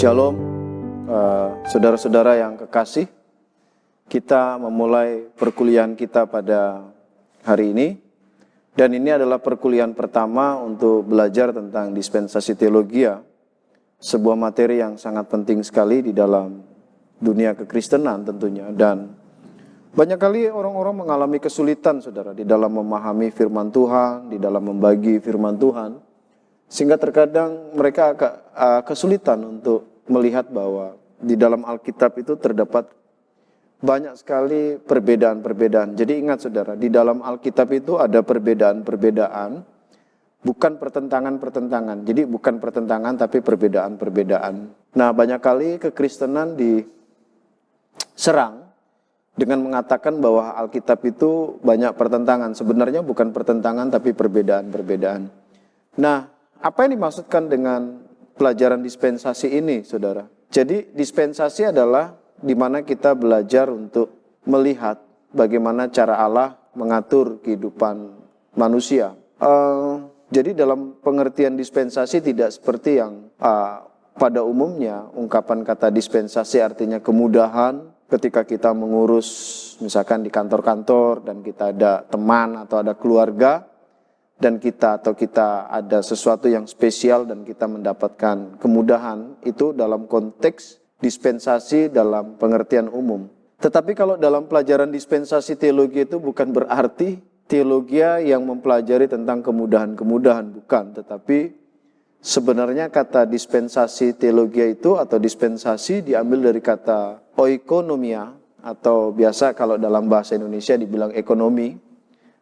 Shalom, saudara-saudara yang kekasih. Kita memulai perkuliahan kita pada hari ini. Dan ini adalah perkuliahan pertama untuk belajar tentang dispensasi teologia. Sebuah materi yang sangat penting sekali di dalam dunia kekristenan tentunya. Dan banyak kali orang-orang mengalami kesulitan, saudara, di dalam memahami firman Tuhan, di dalam membagi firman Tuhan. Sehingga terkadang mereka agak kesulitan untuk melihat bahwa di dalam Alkitab itu terdapat banyak sekali perbedaan-perbedaan. Jadi ingat saudara, di dalam Alkitab itu ada perbedaan-perbedaan, bukan pertentangan-pertentangan. Jadi bukan pertentangan tapi perbedaan-perbedaan. Nah, banyak kali kekristenan diserang dengan mengatakan bahwa Alkitab itu banyak pertentangan. Sebenarnya bukan pertentangan tapi perbedaan-perbedaan. Nah, apa yang dimaksudkan dengan pelajaran dispensasi ini, saudara? Jadi dispensasi adalah di mana kita belajar untuk melihat bagaimana cara Allah mengatur kehidupan manusia. Jadi dalam pengertian dispensasi tidak seperti yang pada umumnya ungkapan kata dispensasi artinya kemudahan ketika kita mengurus misalkan di kantor-kantor dan kita ada teman atau ada keluarga dan kita ada sesuatu yang spesial dan kita mendapatkan kemudahan, itu dalam konteks dispensasi dalam pengertian umum. Tetapi kalau dalam pelajaran dispensasi teologi itu bukan berarti teologi yang mempelajari tentang kemudahan-kemudahan, bukan. Tetapi sebenarnya kata dispensasi teologi itu atau dispensasi diambil dari kata oikonomia atau biasa kalau dalam bahasa Indonesia dibilang ekonomi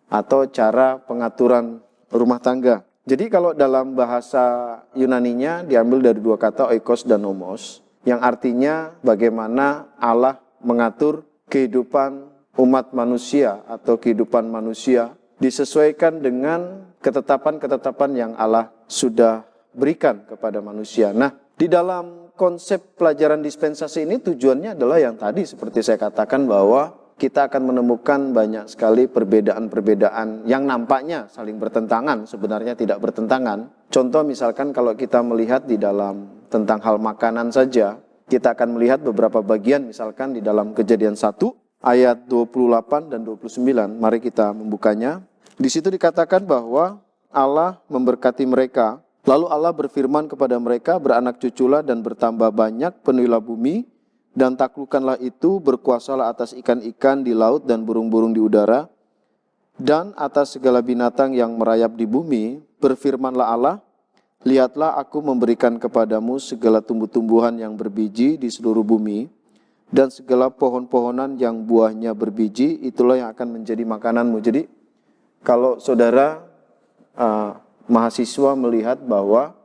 atau cara pengaturan rumah tangga. Jadi kalau dalam bahasa Yunaninya diambil dari dua kata oikos dan nomos, yang artinya bagaimana Allah mengatur kehidupan umat manusia atau kehidupan manusia disesuaikan dengan ketetapan-ketetapan yang Allah sudah berikan kepada manusia. Nah, di dalam konsep pelajaran dispensasi ini tujuannya adalah yang tadi seperti saya katakan bahwa kita akan menemukan banyak sekali perbedaan-perbedaan yang nampaknya saling bertentangan, sebenarnya tidak bertentangan. Contoh misalkan kalau kita melihat di dalam tentang hal makanan saja, kita akan melihat beberapa bagian misalkan di dalam Kejadian 1 ayat 28 dan 29. Mari kita membukanya. Di situ dikatakan bahwa Allah memberkati mereka. Lalu Allah berfirman kepada mereka, beranak cuculah dan bertambah banyak, penuhilah bumi, dan taklukkanlah itu, berkuasalah atas ikan-ikan di laut dan burung-burung di udara, dan atas segala binatang yang merayap di bumi. Berfirmanlah Allah, lihatlah aku memberikan kepadamu segala tumbuh-tumbuhan yang berbiji di seluruh bumi, dan segala pohon-pohonan yang buahnya berbiji, itulah yang akan menjadi makananmu. Jadi, kalau saudara mahasiswa melihat bahwa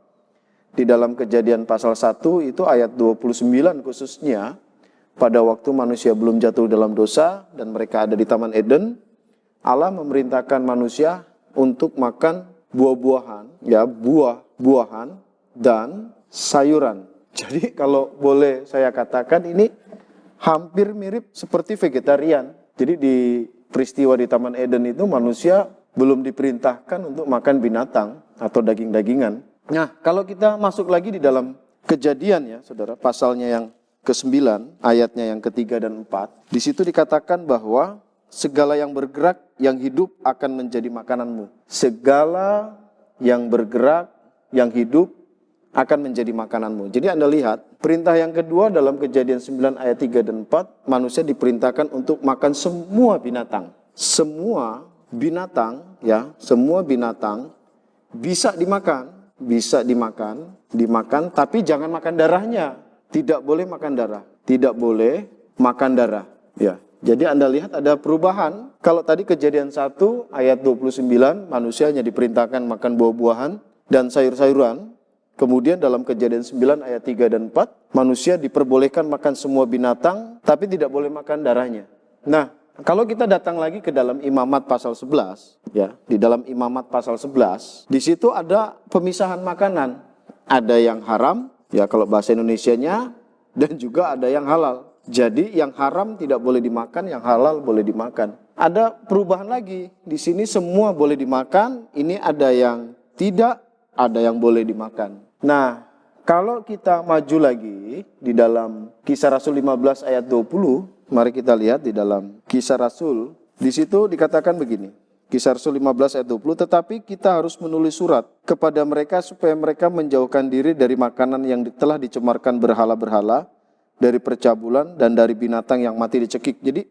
di dalam Kejadian pasal 1 itu ayat 29 khususnya, pada waktu manusia belum jatuh dalam dosa dan mereka ada di Taman Eden, Allah memerintahkan manusia untuk makan buah-buahan, ya buah-buahan dan sayuran. Jadi kalau boleh saya katakan ini hampir mirip seperti vegetarian. Jadi di peristiwa di Taman Eden itu manusia belum diperintahkan untuk makan binatang atau daging-dagingan. Nah, kalau kita masuk lagi di dalam Kejadian ya, saudara, pasalnya yang ke-9, ayatnya yang ke-3 dan 4. Di situ dikatakan bahwa segala yang bergerak, yang hidup akan menjadi makananmu. Segala yang bergerak, yang hidup akan menjadi makananmu. Jadi Anda lihat, perintah yang kedua dalam Kejadian 9 ayat 3 dan 4, manusia diperintahkan untuk makan semua binatang. Semua binatang, ya, semua binatang bisa dimakan, tapi jangan makan darahnya. Tidak boleh makan darah. Tidak boleh makan darah. Ya. Jadi Anda lihat ada perubahan. Kalau tadi Kejadian 1 ayat 29, manusia hanya diperintahkan makan buah-buahan dan sayur-sayuran. Kemudian dalam Kejadian 9 ayat 3 dan 4, manusia diperbolehkan makan semua binatang, tapi tidak boleh makan darahnya. Nah, kalau kita datang lagi ke dalam Imamat pasal 11, ya, di dalam Imamat pasal 11, di situ ada pemisahan makanan. Ada yang haram, ya kalau bahasa Indonesianya, dan juga ada yang halal. Jadi yang haram tidak boleh dimakan, yang halal boleh dimakan. Ada perubahan lagi. Di sini semua boleh dimakan, ini ada yang tidak, ada yang boleh dimakan. Nah, kalau kita maju lagi di dalam Kisah Rasul 15 ayat 20, mari kita lihat di dalam Kisah Rasul, di situ dikatakan begini. Kisah Rasul 15 ayat 20, tetapi kita harus menulis surat kepada mereka supaya mereka menjauhkan diri dari makanan yang telah dicemarkan berhala-berhala, dari percabulan dan dari binatang yang mati dicekik. Jadi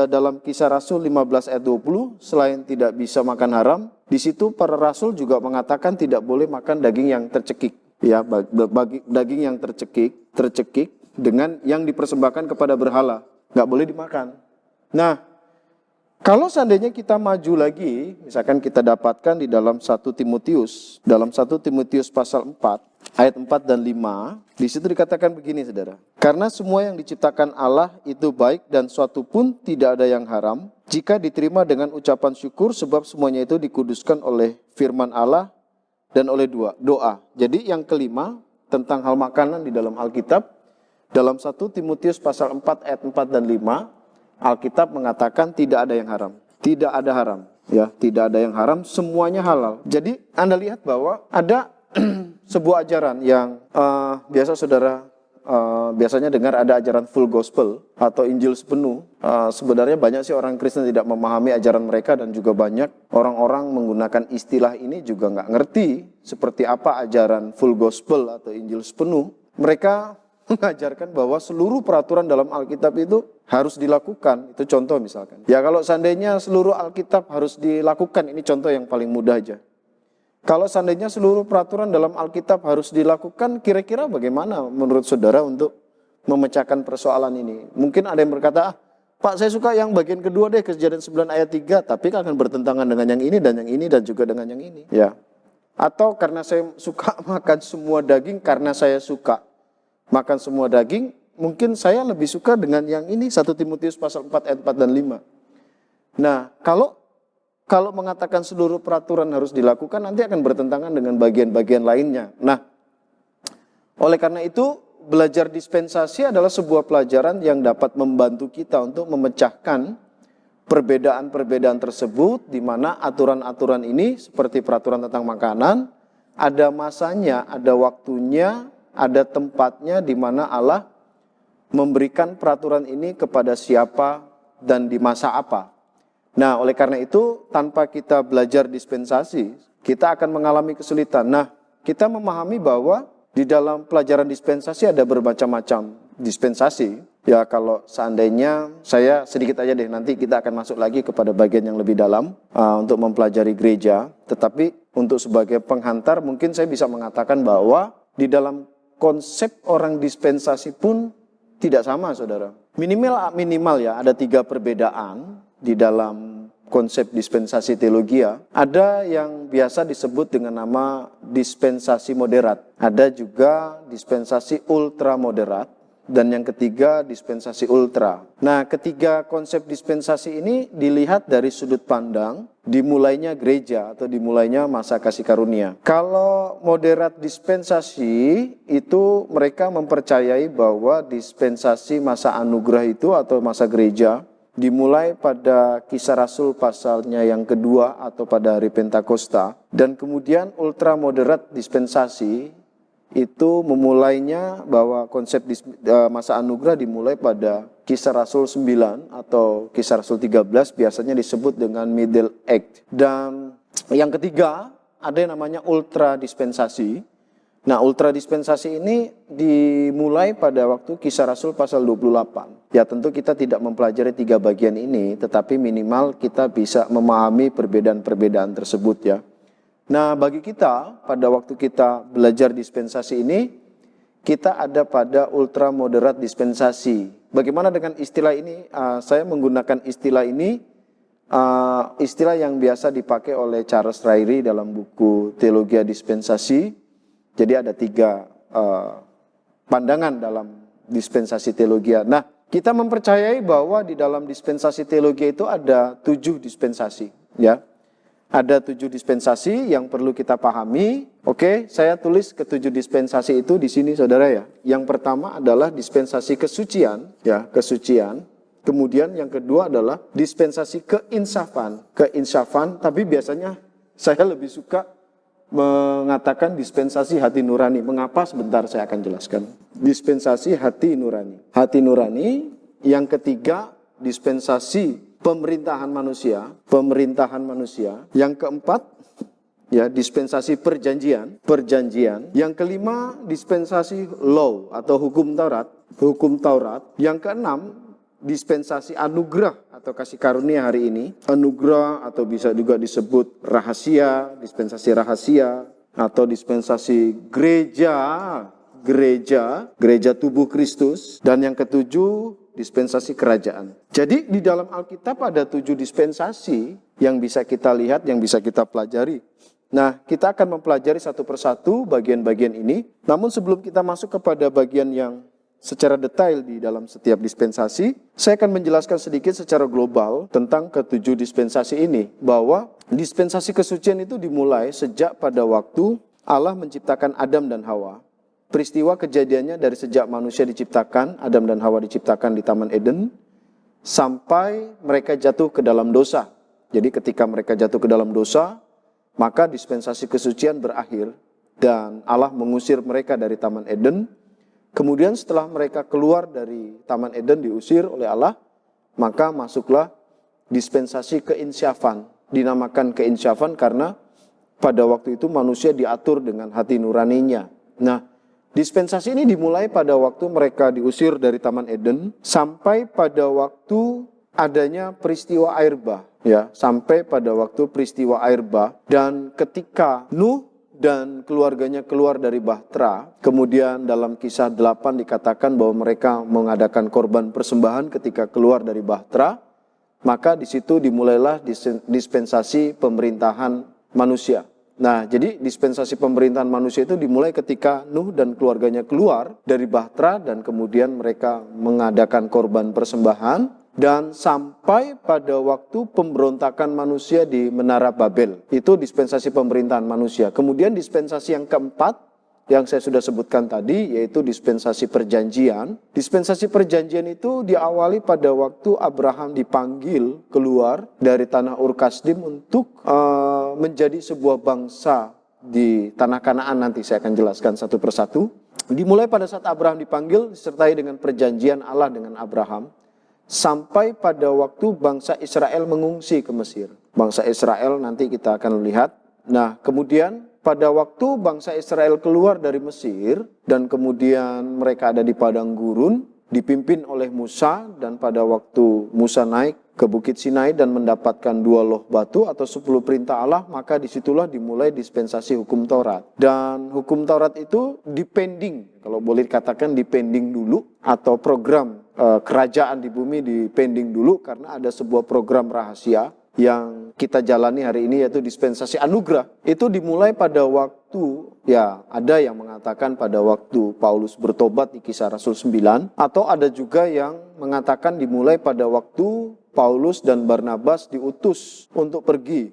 dalam Kisah Rasul 15 ayat 20, selain tidak bisa makan haram, di situ para rasul juga mengatakan tidak boleh makan daging yang tercekik. Ya, daging yang tercekik dengan yang dipersembahkan kepada berhala, nggak boleh dimakan. Nah, kalau seandainya kita maju lagi, misalkan kita dapatkan di dalam 1 Timotius pasal 4, ayat 4 dan 5, di situ dikatakan begini, saudara. Karena semua yang diciptakan Allah itu baik dan suatu pun tidak ada yang haram, jika diterima dengan ucapan syukur, sebab semuanya itu dikuduskan oleh firman Allah dan oleh doa. Jadi yang kelima, tentang hal makanan di dalam Alkitab, dalam 1 Timotius pasal 4, ayat 4 dan 5, Alkitab mengatakan tidak ada yang haram. Tidak ada haram. Ya, tidak ada yang haram, semuanya halal. Jadi Anda lihat bahwa ada sebuah ajaran yang biasa saudara biasanya dengar, ada ajaran full gospel atau Injil sepenuh. Sebenarnya banyak sih orang Kristen tidak memahami ajaran mereka, dan juga banyak orang-orang menggunakan istilah ini juga nggak ngerti seperti apa ajaran full gospel atau Injil sepenuh. Mereka mengajarkan bahwa seluruh peraturan dalam Alkitab itu harus dilakukan. Itu contoh misalkan. Ya, kalau seandainya seluruh Alkitab harus dilakukan, ini contoh yang paling mudah aja. Kalau seandainya seluruh peraturan dalam Alkitab harus dilakukan, kira-kira bagaimana menurut saudara untuk memecahkan persoalan ini? Mungkin ada yang berkata, Pak, saya suka yang bagian kedua deh, Kejadian 9 ayat 3, tapi akan bertentangan dengan yang ini dan juga dengan yang ini. Ya. Atau karena saya suka makan semua daging, karena saya suka makan semua daging, mungkin saya lebih suka dengan yang ini, 1 Timotius pasal 4 ayat 4 dan 5. Nah, kalau mengatakan seluruh peraturan harus dilakukan, nanti akan bertentangan dengan bagian-bagian lainnya. Nah, oleh karena itu, belajar dispensasi adalah sebuah pelajaran yang dapat membantu kita untuk memecahkan perbedaan-perbedaan tersebut, di mana aturan-aturan ini, seperti peraturan tentang makanan, ada masanya, ada waktunya, ada tempatnya di mana Allah memberikan peraturan ini kepada siapa dan di masa apa. Nah, oleh karena itu, tanpa kita belajar dispensasi, kita akan mengalami kesulitan. Nah, kita memahami bahwa di dalam pelajaran dispensasi ada bermacam-macam dispensasi. Ya, kalau seandainya, saya sedikit aja deh, nanti kita akan masuk lagi kepada bagian yang lebih dalam untuk mempelajari gereja. Tetapi untuk sebagai penghantar, mungkin saya bisa mengatakan bahwa di dalam konsep orang dispensasi pun tidak sama, saudara. Minimal ya, ada 3 perbedaan di dalam konsep dispensasi teologia. Ada yang biasa disebut dengan nama dispensasi moderat. Ada juga dispensasi ultra moderat. Dan yang ketiga, dispensasi ultra. Nah, ketiga konsep dispensasi ini dilihat dari sudut pandang dimulainya gereja atau dimulainya masa kasih karunia. Kalau moderat dispensasi itu mereka mempercayai bahwa dispensasi masa anugerah itu atau masa gereja dimulai pada Kisah Rasul pasalnya yang kedua atau pada hari Pentakosta. Dan kemudian ultra moderat dispensasi itu memulainya bahwa konsep masa anugerah dimulai pada Kisah Rasul 9 atau Kisah Rasul 13, biasanya disebut dengan Middle Age. Dan yang ketiga, ada yang namanya ultra dispensasi. Nah, ultra dispensasi ini dimulai pada waktu Kisah Rasul pasal 28. Ya, tentu kita tidak mempelajari 3 bagian ini, tetapi minimal kita bisa memahami perbedaan-perbedaan tersebut ya. Nah, bagi kita, pada waktu kita belajar dispensasi ini, kita ada pada ultra moderat dispensasi. Bagaimana dengan istilah ini? Saya menggunakan istilah ini, istilah yang biasa dipakai oleh Charles Ryrie dalam buku Teologia Dispensasi. Jadi ada 3 pandangan dalam dispensasi teologia. Nah, kita mempercayai bahwa di dalam dispensasi teologia itu ada 7 dispensasi, ya. Ada 7 dispensasi yang perlu kita pahami. Oke, saya tulis ke-7 dispensasi itu di sini, saudara ya. Yang pertama adalah dispensasi kesucian, ya, kesucian. Kemudian yang kedua adalah dispensasi keinsafan. Keinsafan, tapi biasanya saya lebih suka mengatakan dispensasi hati nurani. Mengapa? Sebentar saya akan jelaskan. Dispensasi hati nurani. Hati nurani. Yang ketiga, dispensasi pemerintahan manusia. Pemerintahan manusia. Yang keempat, ya, dispensasi perjanjian. Perjanjian. Yang kelima, dispensasi law atau hukum Taurat. Hukum Taurat. Yang keenam, dispensasi anugerah atau kasih karunia hari ini. Anugerah atau bisa juga disebut rahasia, dispensasi rahasia atau dispensasi gereja tubuh Kristus. Dan yang ketujuh, dispensasi kerajaan. Jadi di dalam Alkitab ada 7 dispensasi yang bisa kita lihat, yang bisa kita pelajari. Nah, kita akan mempelajari satu persatu bagian-bagian ini. Namun sebelum kita masuk kepada bagian yang secara detail di dalam setiap dispensasi, saya akan menjelaskan sedikit secara global tentang ketujuh dispensasi ini. Bahwa dispensasi kesucian itu dimulai sejak pada waktu Allah menciptakan Adam dan Hawa. Peristiwa kejadiannya dari sejak manusia diciptakan, Adam dan Hawa diciptakan di Taman Eden, sampai mereka jatuh ke dalam dosa. Jadi ketika mereka jatuh ke dalam dosa, maka dispensasi kesucian berakhir dan Allah mengusir mereka dari Taman Eden. Kemudian setelah mereka keluar dari Taman Eden diusir oleh Allah, maka masuklah dispensasi keinsyafan. Dinamakan keinsyafan karena pada waktu itu manusia diatur dengan hati nuraninya. Nah, dispensasi ini dimulai pada waktu mereka diusir dari Taman Eden sampai pada waktu adanya peristiwa air bah. Ya, sampai pada waktu peristiwa air bah. Dan ketika Nuh dan keluarganya keluar dari Bahtera, kemudian dalam kisah 8 dikatakan bahwa mereka mengadakan korban persembahan ketika keluar dari Bahtera, maka di situ dimulailah dispensasi pemerintahan manusia. Nah, jadi dispensasi pemerintahan manusia itu dimulai ketika Nuh dan keluarganya keluar dari Bahtera dan kemudian mereka mengadakan korban persembahan. Dan sampai pada waktu pemberontakan manusia di Menara Babel. Itu dispensasi pemerintahan manusia. Kemudian dispensasi yang keempat yang saya sudah sebutkan tadi, yaitu dispensasi perjanjian. Dispensasi perjanjian itu diawali pada waktu Abraham dipanggil keluar dari tanah Ur Kasdim untuk menjadi sebuah bangsa di tanah Kanaan. Nanti saya akan jelaskan satu persatu. Dimulai pada saat Abraham dipanggil disertai dengan perjanjian Allah dengan Abraham. Sampai pada waktu bangsa Israel mengungsi ke Mesir. Bangsa Israel nanti kita akan lihat. Nah, kemudian pada waktu bangsa Israel keluar dari Mesir dan kemudian mereka ada di padang gurun dipimpin oleh Musa, dan pada waktu Musa naik ke Bukit Sinai dan mendapatkan 2 loh batu atau 10 perintah Allah, maka disitulah dimulai dispensasi hukum Taurat. Dan hukum Taurat itu dipending, kalau boleh dikatakan dipending dulu, atau program kerajaan di bumi dipending dulu karena ada sebuah program rahasia yang kita jalani hari ini, yaitu dispensasi anugerah. Itu dimulai pada waktu, ya ada yang mengatakan pada waktu Paulus bertobat di Kisah Rasul 9, atau ada juga yang mengatakan dimulai pada waktu Paulus dan Barnabas diutus untuk pergi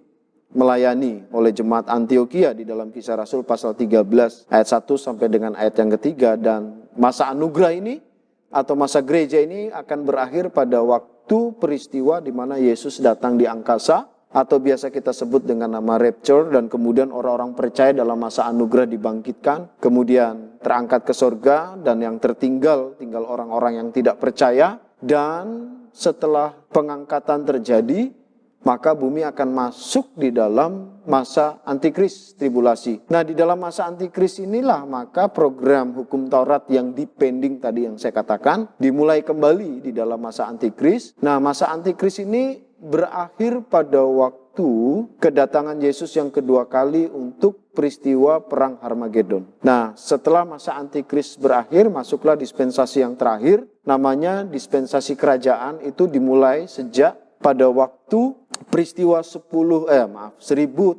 melayani oleh jemaat Antioquia di dalam Kisah Rasul pasal 13 ayat 1 sampai dengan ayat yang ketiga. Dan masa anugerah ini atau masa gereja ini akan berakhir pada waktu peristiwa di mana Yesus datang di angkasa, atau biasa kita sebut dengan nama rapture, dan kemudian orang-orang percaya dalam masa anugerah dibangkitkan, kemudian terangkat ke sorga, dan yang tinggal orang-orang yang tidak percaya. Dan setelah pengangkatan terjadi, maka bumi akan masuk di dalam masa antikris, tribulasi. Nah, di dalam masa antikris inilah maka program hukum Taurat yang dipending tadi yang saya katakan dimulai kembali di dalam masa antikris. Nah, masa antikris ini berakhir pada waktu kedatangan Yesus yang kedua kali untuk peristiwa perang Harmagedon. Nah, setelah masa antikris berakhir, masuklah dispensasi yang terakhir, namanya dispensasi kerajaan. Itu dimulai sejak pada waktu peristiwa 1000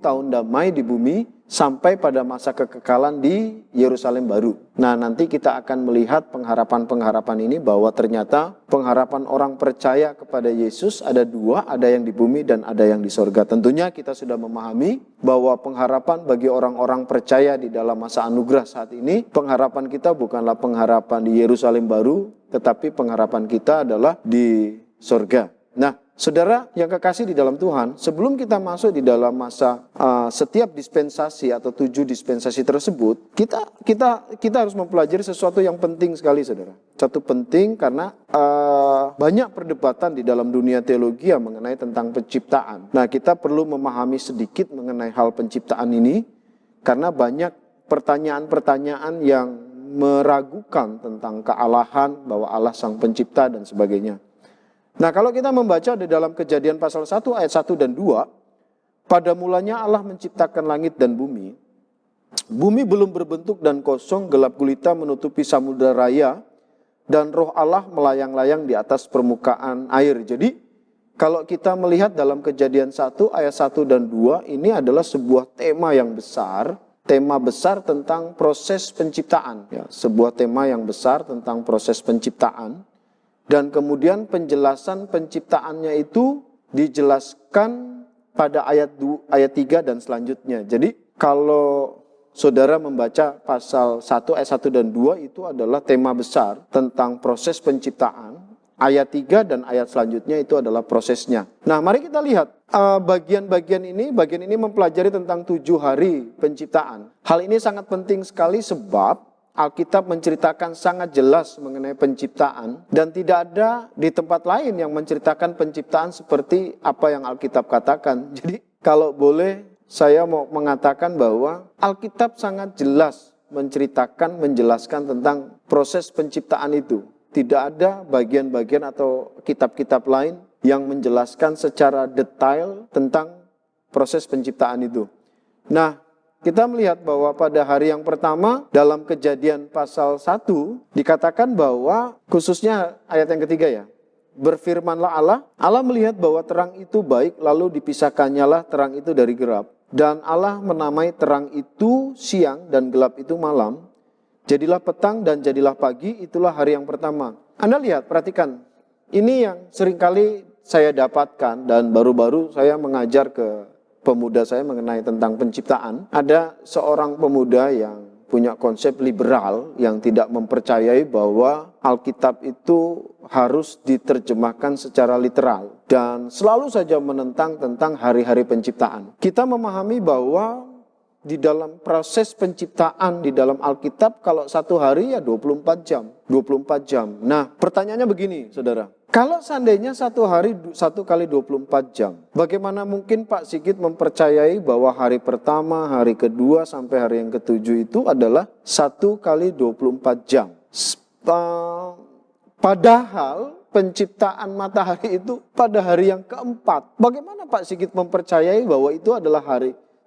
tahun damai di bumi sampai pada masa kekekalan di Yerusalem baru. Nah, nanti kita akan melihat pengharapan-pengharapan ini bahwa ternyata pengharapan orang percaya kepada Yesus ada 2, ada yang di bumi dan ada yang di sorga. Tentunya kita sudah memahami bahwa pengharapan bagi orang-orang percaya di dalam masa anugerah saat ini, pengharapan kita bukanlah pengharapan di Yerusalem baru, tetapi pengharapan kita adalah di sorga. Nah, saudara yang kekasih di dalam Tuhan, sebelum kita masuk di dalam masa setiap dispensasi atau 7 dispensasi tersebut, kita harus mempelajari sesuatu yang penting sekali, saudara. Satu penting karena banyak perdebatan di dalam dunia teologi yang mengenai tentang penciptaan. Nah, kita perlu memahami sedikit mengenai hal penciptaan ini, karena banyak pertanyaan-pertanyaan yang meragukan tentang kealahan, bahwa Allah sang pencipta dan sebagainya. Nah, kalau kita membaca di dalam Kejadian pasal 1 ayat 1 dan 2, pada mulanya Allah menciptakan langit dan bumi. Bumi belum berbentuk dan kosong, gelap gulita menutupi samudera raya, dan roh Allah melayang-layang di atas permukaan air. Jadi, kalau kita melihat dalam Kejadian 1 ayat 1 dan 2, ini adalah sebuah tema yang besar, tema besar tentang proses penciptaan. Ya, sebuah tema yang besar tentang proses penciptaan. Dan kemudian penjelasan penciptaannya itu dijelaskan pada ayat 3 dan selanjutnya. Jadi kalau saudara membaca pasal 1 ayat 1 dan 2 itu adalah tema besar tentang proses penciptaan. Ayat 3 dan ayat selanjutnya itu adalah prosesnya. Nah, mari kita lihat bagian ini mempelajari tentang 7 hari penciptaan. Hal ini sangat penting sekali sebab Alkitab menceritakan sangat jelas mengenai penciptaan, dan tidak ada di tempat lain yang menceritakan penciptaan seperti apa yang Alkitab katakan. Jadi kalau boleh saya mau mengatakan bahwa Alkitab sangat jelas menjelaskan tentang proses penciptaan itu. Tidak ada bagian-bagian atau kitab-kitab lain yang menjelaskan secara detail tentang proses penciptaan itu. Nah, kita melihat bahwa pada hari yang pertama dalam Kejadian pasal 1 dikatakan bahwa, khususnya ayat yang ketiga ya, berfirmanlah Allah melihat bahwa terang itu baik, lalu dipisahkannyalah terang itu dari gelap. Dan Allah menamai terang itu siang dan gelap itu malam. Jadilah petang dan jadilah pagi, itulah hari yang pertama. Anda lihat, perhatikan, ini yang seringkali saya dapatkan dan baru-baru saya mengajar ke pemuda saya mengenai tentang penciptaan. Ada seorang pemuda yang punya konsep liberal yang tidak mempercayai bahwa Alkitab itu harus diterjemahkan secara literal dan selalu saja menentang tentang hari-hari penciptaan. Kita memahami bahwa di dalam proses penciptaan di dalam Alkitab, kalau satu hari ya 24 jam. 24 jam. Nah, pertanyaannya begini, saudara. Kalau seandainya satu hari 1 kali 24 jam, bagaimana mungkin Pak Sigit mempercayai bahwa hari pertama, hari kedua, sampai hari yang ketujuh itu adalah 1 kali 24 jam? Padahal penciptaan matahari itu pada hari yang keempat. Bagaimana Pak Sigit mempercayai bahwa itu adalah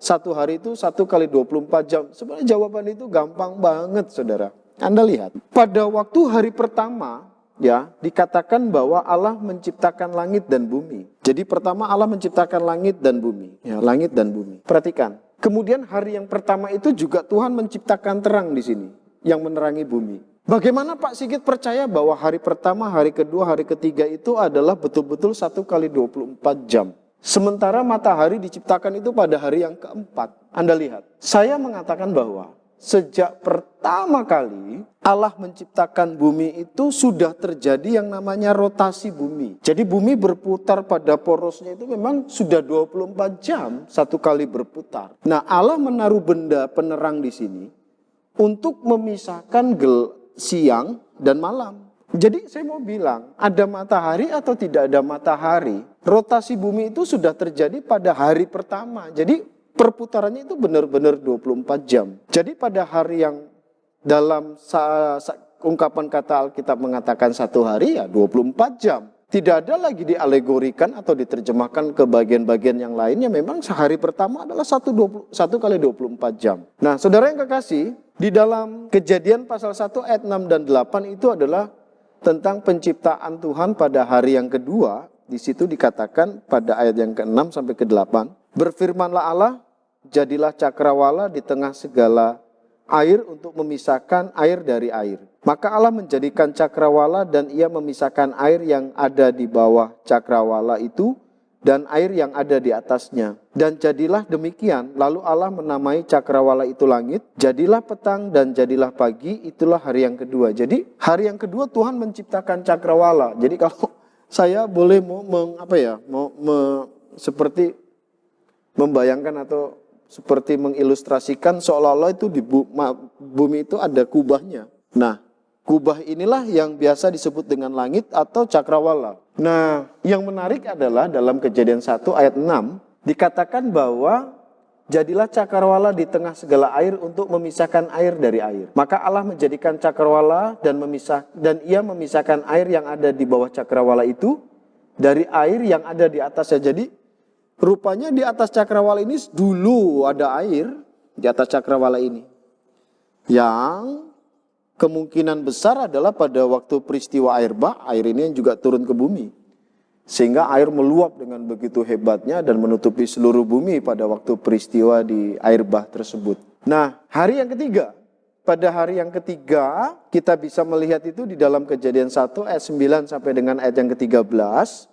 satu hari itu 1 kali 24 jam? Sebenarnya jawaban itu gampang banget, saudara. Anda lihat, pada waktu hari pertama, ya, dikatakan bahwa Allah menciptakan langit dan bumi. Jadi pertama Allah menciptakan langit dan bumi. Ya, langit dan bumi. Perhatikan. Kemudian hari yang pertama itu juga Tuhan menciptakan terang di sini yang menerangi bumi. Bagaimana Pak Sigit percaya bahwa hari pertama, hari kedua, hari ketiga itu adalah betul-betul 1 kali 24 jam? Sementara matahari diciptakan itu pada hari yang keempat. Anda lihat, saya mengatakan bahwa sejak pertama kali Allah menciptakan bumi itu sudah terjadi yang namanya rotasi bumi. Jadi bumi berputar pada porosnya itu memang sudah 24 jam 1 kali berputar. Nah, Allah menaruh benda penerang di sini untuk memisahkan siang dan malam. Jadi saya mau bilang, ada matahari atau tidak ada matahari, rotasi bumi itu sudah terjadi pada hari pertama. Jadi perputarannya itu benar-benar 24 jam. Jadi pada hari yang dalam ungkapan kata Alkitab mengatakan satu hari ya 24 jam. Tidak ada lagi dialegorikan atau diterjemahkan ke bagian-bagian yang lainnya. Memang sehari pertama adalah 1 kali 24 jam. Nah, saudara yang kekasih, di dalam Kejadian pasal 1 ayat 6 dan 8 itu adalah tentang penciptaan Tuhan pada hari yang kedua. Di situ dikatakan pada ayat yang ke-6 sampai ke-8. Berfirmanlah Allah, jadilah cakrawala di tengah segala air untuk memisahkan air dari air. Maka Allah menjadikan cakrawala dan ia memisahkan air yang ada di bawah cakrawala itu dan air yang ada di atasnya. Dan jadilah demikian, lalu Allah menamai cakrawala itu langit, jadilah petang dan jadilah pagi, itulah hari yang kedua. Jadi hari yang kedua Tuhan menciptakan cakrawala. Jadi kalau saya boleh seperti membayangkan atau seperti mengilustrasikan seolah-olah itu di bumi itu ada kubahnya. Nah, kubah inilah yang biasa disebut dengan langit atau cakrawala. Nah, yang menarik adalah dalam Kejadian 1 ayat 6 dikatakan bahwa jadilah cakrawala di tengah segala air untuk memisahkan air dari air. Maka Allah menjadikan cakrawala dan ia memisahkan air yang ada di bawah cakrawala itu dari air yang ada di atasnya. Jadi rupanya di atas cakrawala ini dulu ada air di atas cakrawala ini. Yang kemungkinan besar adalah pada waktu peristiwa air bah, air ini yang juga turun ke bumi. Sehingga air meluap dengan begitu hebatnya dan menutupi seluruh bumi pada waktu peristiwa di air bah tersebut. Nah, hari yang ketiga. Pada hari yang ketiga, kita bisa melihat itu di dalam Kejadian 1 ayat 9 sampai dengan ayat yang ke-13.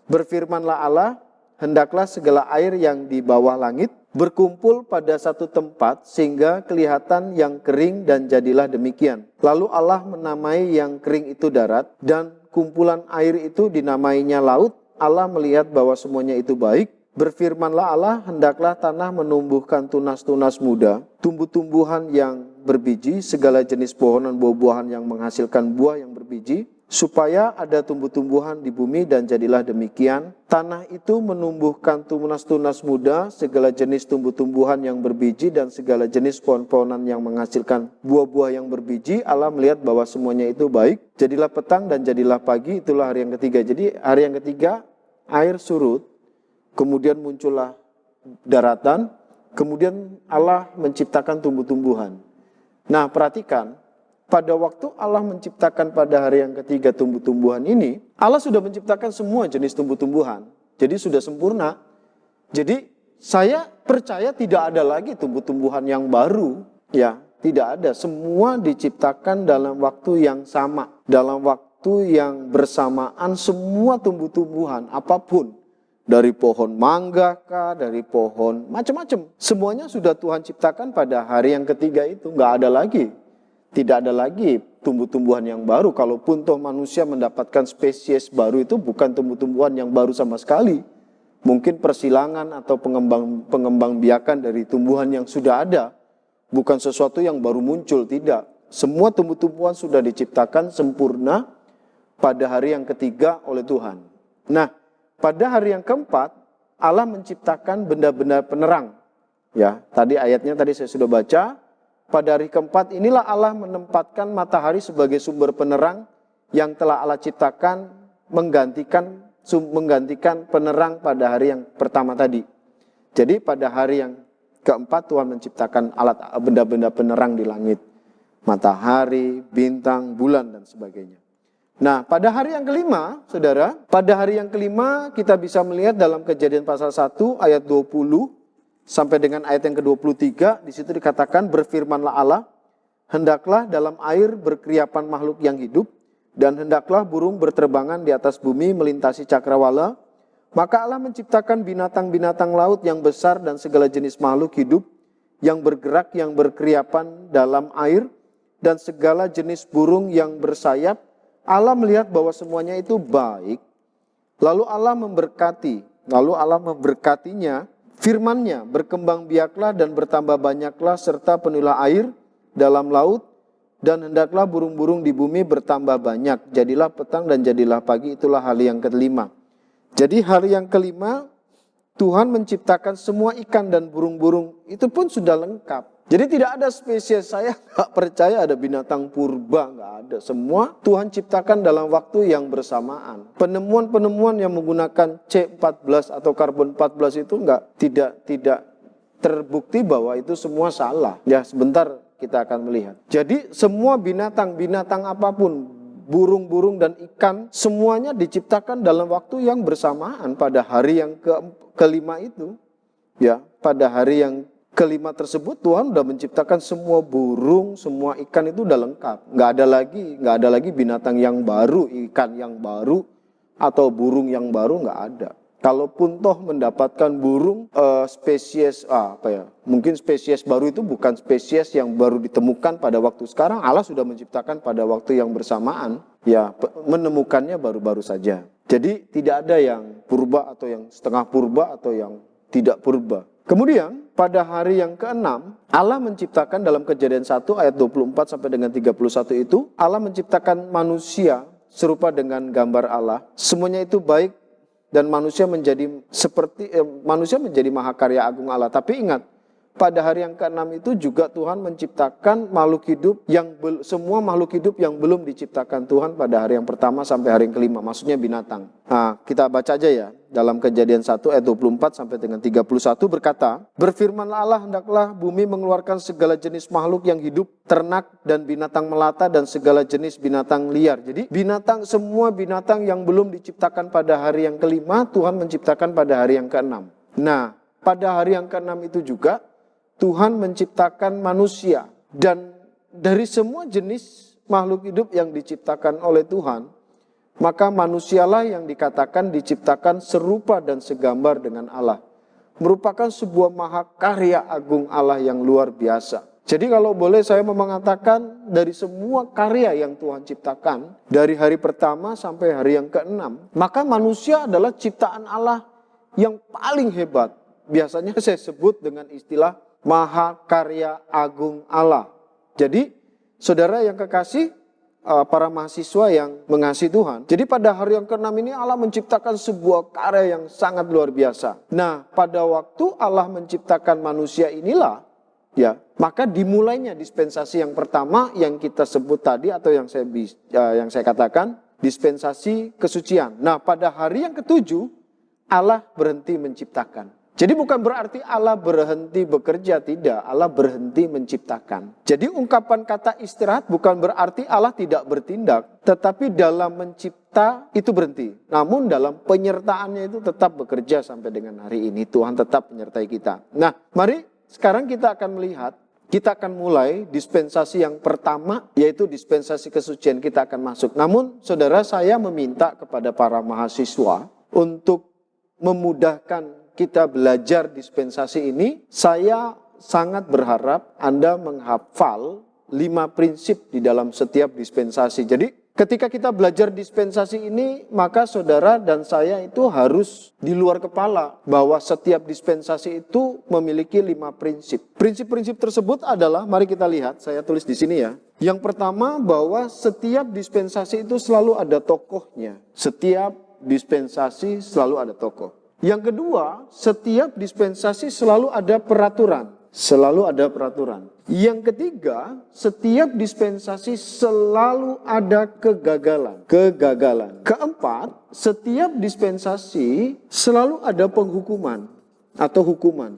Berfirmanlah Allah, hendaklah segala air yang di bawah langit berkumpul pada satu tempat sehingga kelihatan yang kering dan jadilah demikian. Lalu Allah menamai yang kering itu darat dan kumpulan air itu dinamainya laut. Allah melihat bahwa semuanya itu baik. Berfirmanlah Allah, hendaklah tanah menumbuhkan tunas-tunas muda, tumbuh-tumbuhan yang berbiji, segala jenis pohonan buah-buahan yang menghasilkan buah yang berbiji, supaya ada tumbuh-tumbuhan di bumi dan jadilah demikian. Tanah itu menumbuhkan tunas-tunas muda, segala jenis tumbuh-tumbuhan yang berbiji dan segala jenis pohon-pohonan yang menghasilkan buah-buah yang berbiji. Allah melihat bahwa semuanya itu baik. Jadilah petang dan jadilah pagi, itulah hari yang ketiga. Jadi hari yang ketiga air surut, kemudian muncullah daratan, kemudian Allah menciptakan tumbuh-tumbuhan. Nah, perhatikan, pada waktu Allah menciptakan pada hari yang ketiga tumbuh-tumbuhan ini, Allah sudah menciptakan semua jenis tumbuh-tumbuhan. Jadi sudah sempurna. Jadi saya percaya tidak ada lagi tumbuh-tumbuhan yang baru. Ya, tidak ada. Semua diciptakan dalam waktu yang sama. Dalam waktu yang bersamaan semua tumbuh-tumbuhan apapun. Dari pohon mangga kah, dari pohon macam-macam. Semuanya sudah Tuhan ciptakan pada hari yang ketiga itu. Nggak ada lagi. Tidak ada lagi tumbuh-tumbuhan yang baru. Kalaupun toh manusia mendapatkan spesies baru itu bukan tumbuh-tumbuhan yang baru sama sekali. Mungkin persilangan atau pengembang biakan dari tumbuhan yang sudah ada. Bukan sesuatu yang baru muncul, tidak. Semua tumbuh-tumbuhan sudah diciptakan sempurna pada hari yang ketiga oleh Tuhan. Nah, pada hari yang keempat, Allah menciptakan benda-benda penerang. Ya, tadi ayatnya tadi saya sudah baca. Pada hari keempat inilah Allah menempatkan matahari sebagai sumber penerang yang telah Allah ciptakan menggantikan penerang pada hari yang pertama tadi. Jadi pada hari yang keempat Tuhan menciptakan benda-benda penerang di langit. Matahari, bintang, bulan dan sebagainya. Nah, pada hari yang kelima, saudara, pada hari yang kelima kita bisa melihat dalam Kejadian pasal 1 ayat 20 sampai dengan ayat yang ke-23, di situ dikatakan, berfirmanlah Allah, hendaklah dalam air berkeriapan makhluk yang hidup, dan hendaklah burung berterbangan di atas bumi melintasi cakrawala. Maka Allah menciptakan binatang-binatang laut yang besar dan segala jenis makhluk hidup yang bergerak, yang berkeriapan dalam air, dan segala jenis burung yang bersayap. Allah melihat bahwa semuanya itu baik. Lalu Allah memberkatinya, firman-Nya, berkembang biaklah dan bertambah banyaklah serta penuhilah air dalam laut, dan hendaklah burung-burung di bumi bertambah banyak. Jadilah petang dan jadilah pagi, itulah hari yang kelima. Jadi hari yang kelima Tuhan menciptakan semua ikan dan burung-burung, itu pun sudah lengkap. Jadi tidak ada spesies, saya nggak percaya ada binatang purba, nggak ada. Semua Tuhan ciptakan dalam waktu yang bersamaan. Penemuan-penemuan yang menggunakan C14 atau karbon 14 itu tidak terbukti bahwa itu semua salah. Ya, sebentar kita akan melihat. Jadi semua binatang apapun, burung-burung dan ikan, semuanya diciptakan dalam waktu yang bersamaan pada hari yang kelima itu. Ya, pada hari yang kelima tersebut Tuhan sudah menciptakan semua burung, semua ikan itu sudah lengkap. Nggak ada lagi binatang yang baru, ikan yang baru atau burung yang baru, nggak ada. Kalaupun toh mendapatkan burung spesies mungkin spesies baru itu bukan spesies yang baru ditemukan pada waktu sekarang. Allah sudah menciptakan pada waktu yang bersamaan. Ya, menemukannya baru-baru saja. Jadi tidak ada yang purba atau yang setengah purba atau yang tidak purba. Kemudian pada hari yang ke-6 Allah menciptakan dalam Kejadian 1 ayat 24 sampai dengan 31 itu Allah menciptakan manusia serupa dengan gambar Allah. Semuanya itu baik dan manusia menjadi mahakarya agung Allah. Tapi ingat, pada hari yang ke-6 itu juga Tuhan menciptakan makhluk hidup semua makhluk hidup yang belum diciptakan Tuhan pada hari yang pertama sampai hari yang ke-5, maksudnya binatang. Nah, kita baca aja ya, dalam Kejadian 1 ayat 24 sampai dengan 31 berkata, "Berfirmanlah Allah, hendaklah bumi mengeluarkan segala jenis makhluk yang hidup, ternak dan binatang melata dan segala jenis binatang liar." Jadi semua binatang yang belum diciptakan pada hari yang ke-5, Tuhan menciptakan pada hari yang ke-6. Nah, pada hari yang ke-6 itu juga Tuhan menciptakan manusia, dan dari semua jenis makhluk hidup yang diciptakan oleh Tuhan, maka manusialah yang dikatakan diciptakan serupa dan segambar dengan Allah. Merupakan sebuah mahakarya agung Allah yang luar biasa. Jadi kalau boleh saya mau mengatakan, dari semua karya yang Tuhan ciptakan, dari hari pertama sampai hari yang ke-6, maka manusia adalah ciptaan Allah yang paling hebat. Biasanya saya sebut dengan istilah mahakarya agung Allah. Jadi, saudara yang kekasih, para mahasiswa yang mengasihi Tuhan. Jadi pada hari yang ke-6 ini Allah menciptakan sebuah karya yang sangat luar biasa. Nah, pada waktu Allah menciptakan manusia inilah, ya, maka dimulainya dispensasi yang pertama yang kita sebut tadi atau yang saya katakan dispensasi kesucian. Nah, pada hari yang ke-7 Allah berhenti menciptakan. Jadi bukan berarti Allah berhenti bekerja, tidak. Allah berhenti menciptakan. Jadi ungkapan kata istirahat bukan berarti Allah tidak bertindak, tetapi dalam mencipta itu berhenti. Namun dalam penyertaannya itu tetap bekerja sampai dengan hari ini. Tuhan tetap menyertai kita. Nah, mari sekarang kita akan melihat, kita akan mulai dispensasi yang pertama, yaitu dispensasi kesucian. Kita akan masuk. Namun saudara, saya meminta kepada para mahasiswa untuk memudahkan kita belajar dispensasi ini. Saya sangat berharap Anda menghafal 5 prinsip di dalam setiap dispensasi. Jadi ketika kita belajar dispensasi ini, maka saudara dan saya itu harus di luar kepala bahwa setiap dispensasi itu memiliki 5 prinsip. Prinsip-prinsip tersebut adalah, mari kita lihat, saya tulis di sini ya. Yang pertama, bahwa setiap dispensasi itu selalu ada tokohnya. Setiap dispensasi selalu ada tokoh. Yang kedua, setiap dispensasi selalu ada peraturan. Selalu ada peraturan. Yang ketiga, setiap dispensasi selalu ada kegagalan. Keempat, setiap dispensasi selalu ada penghukuman atau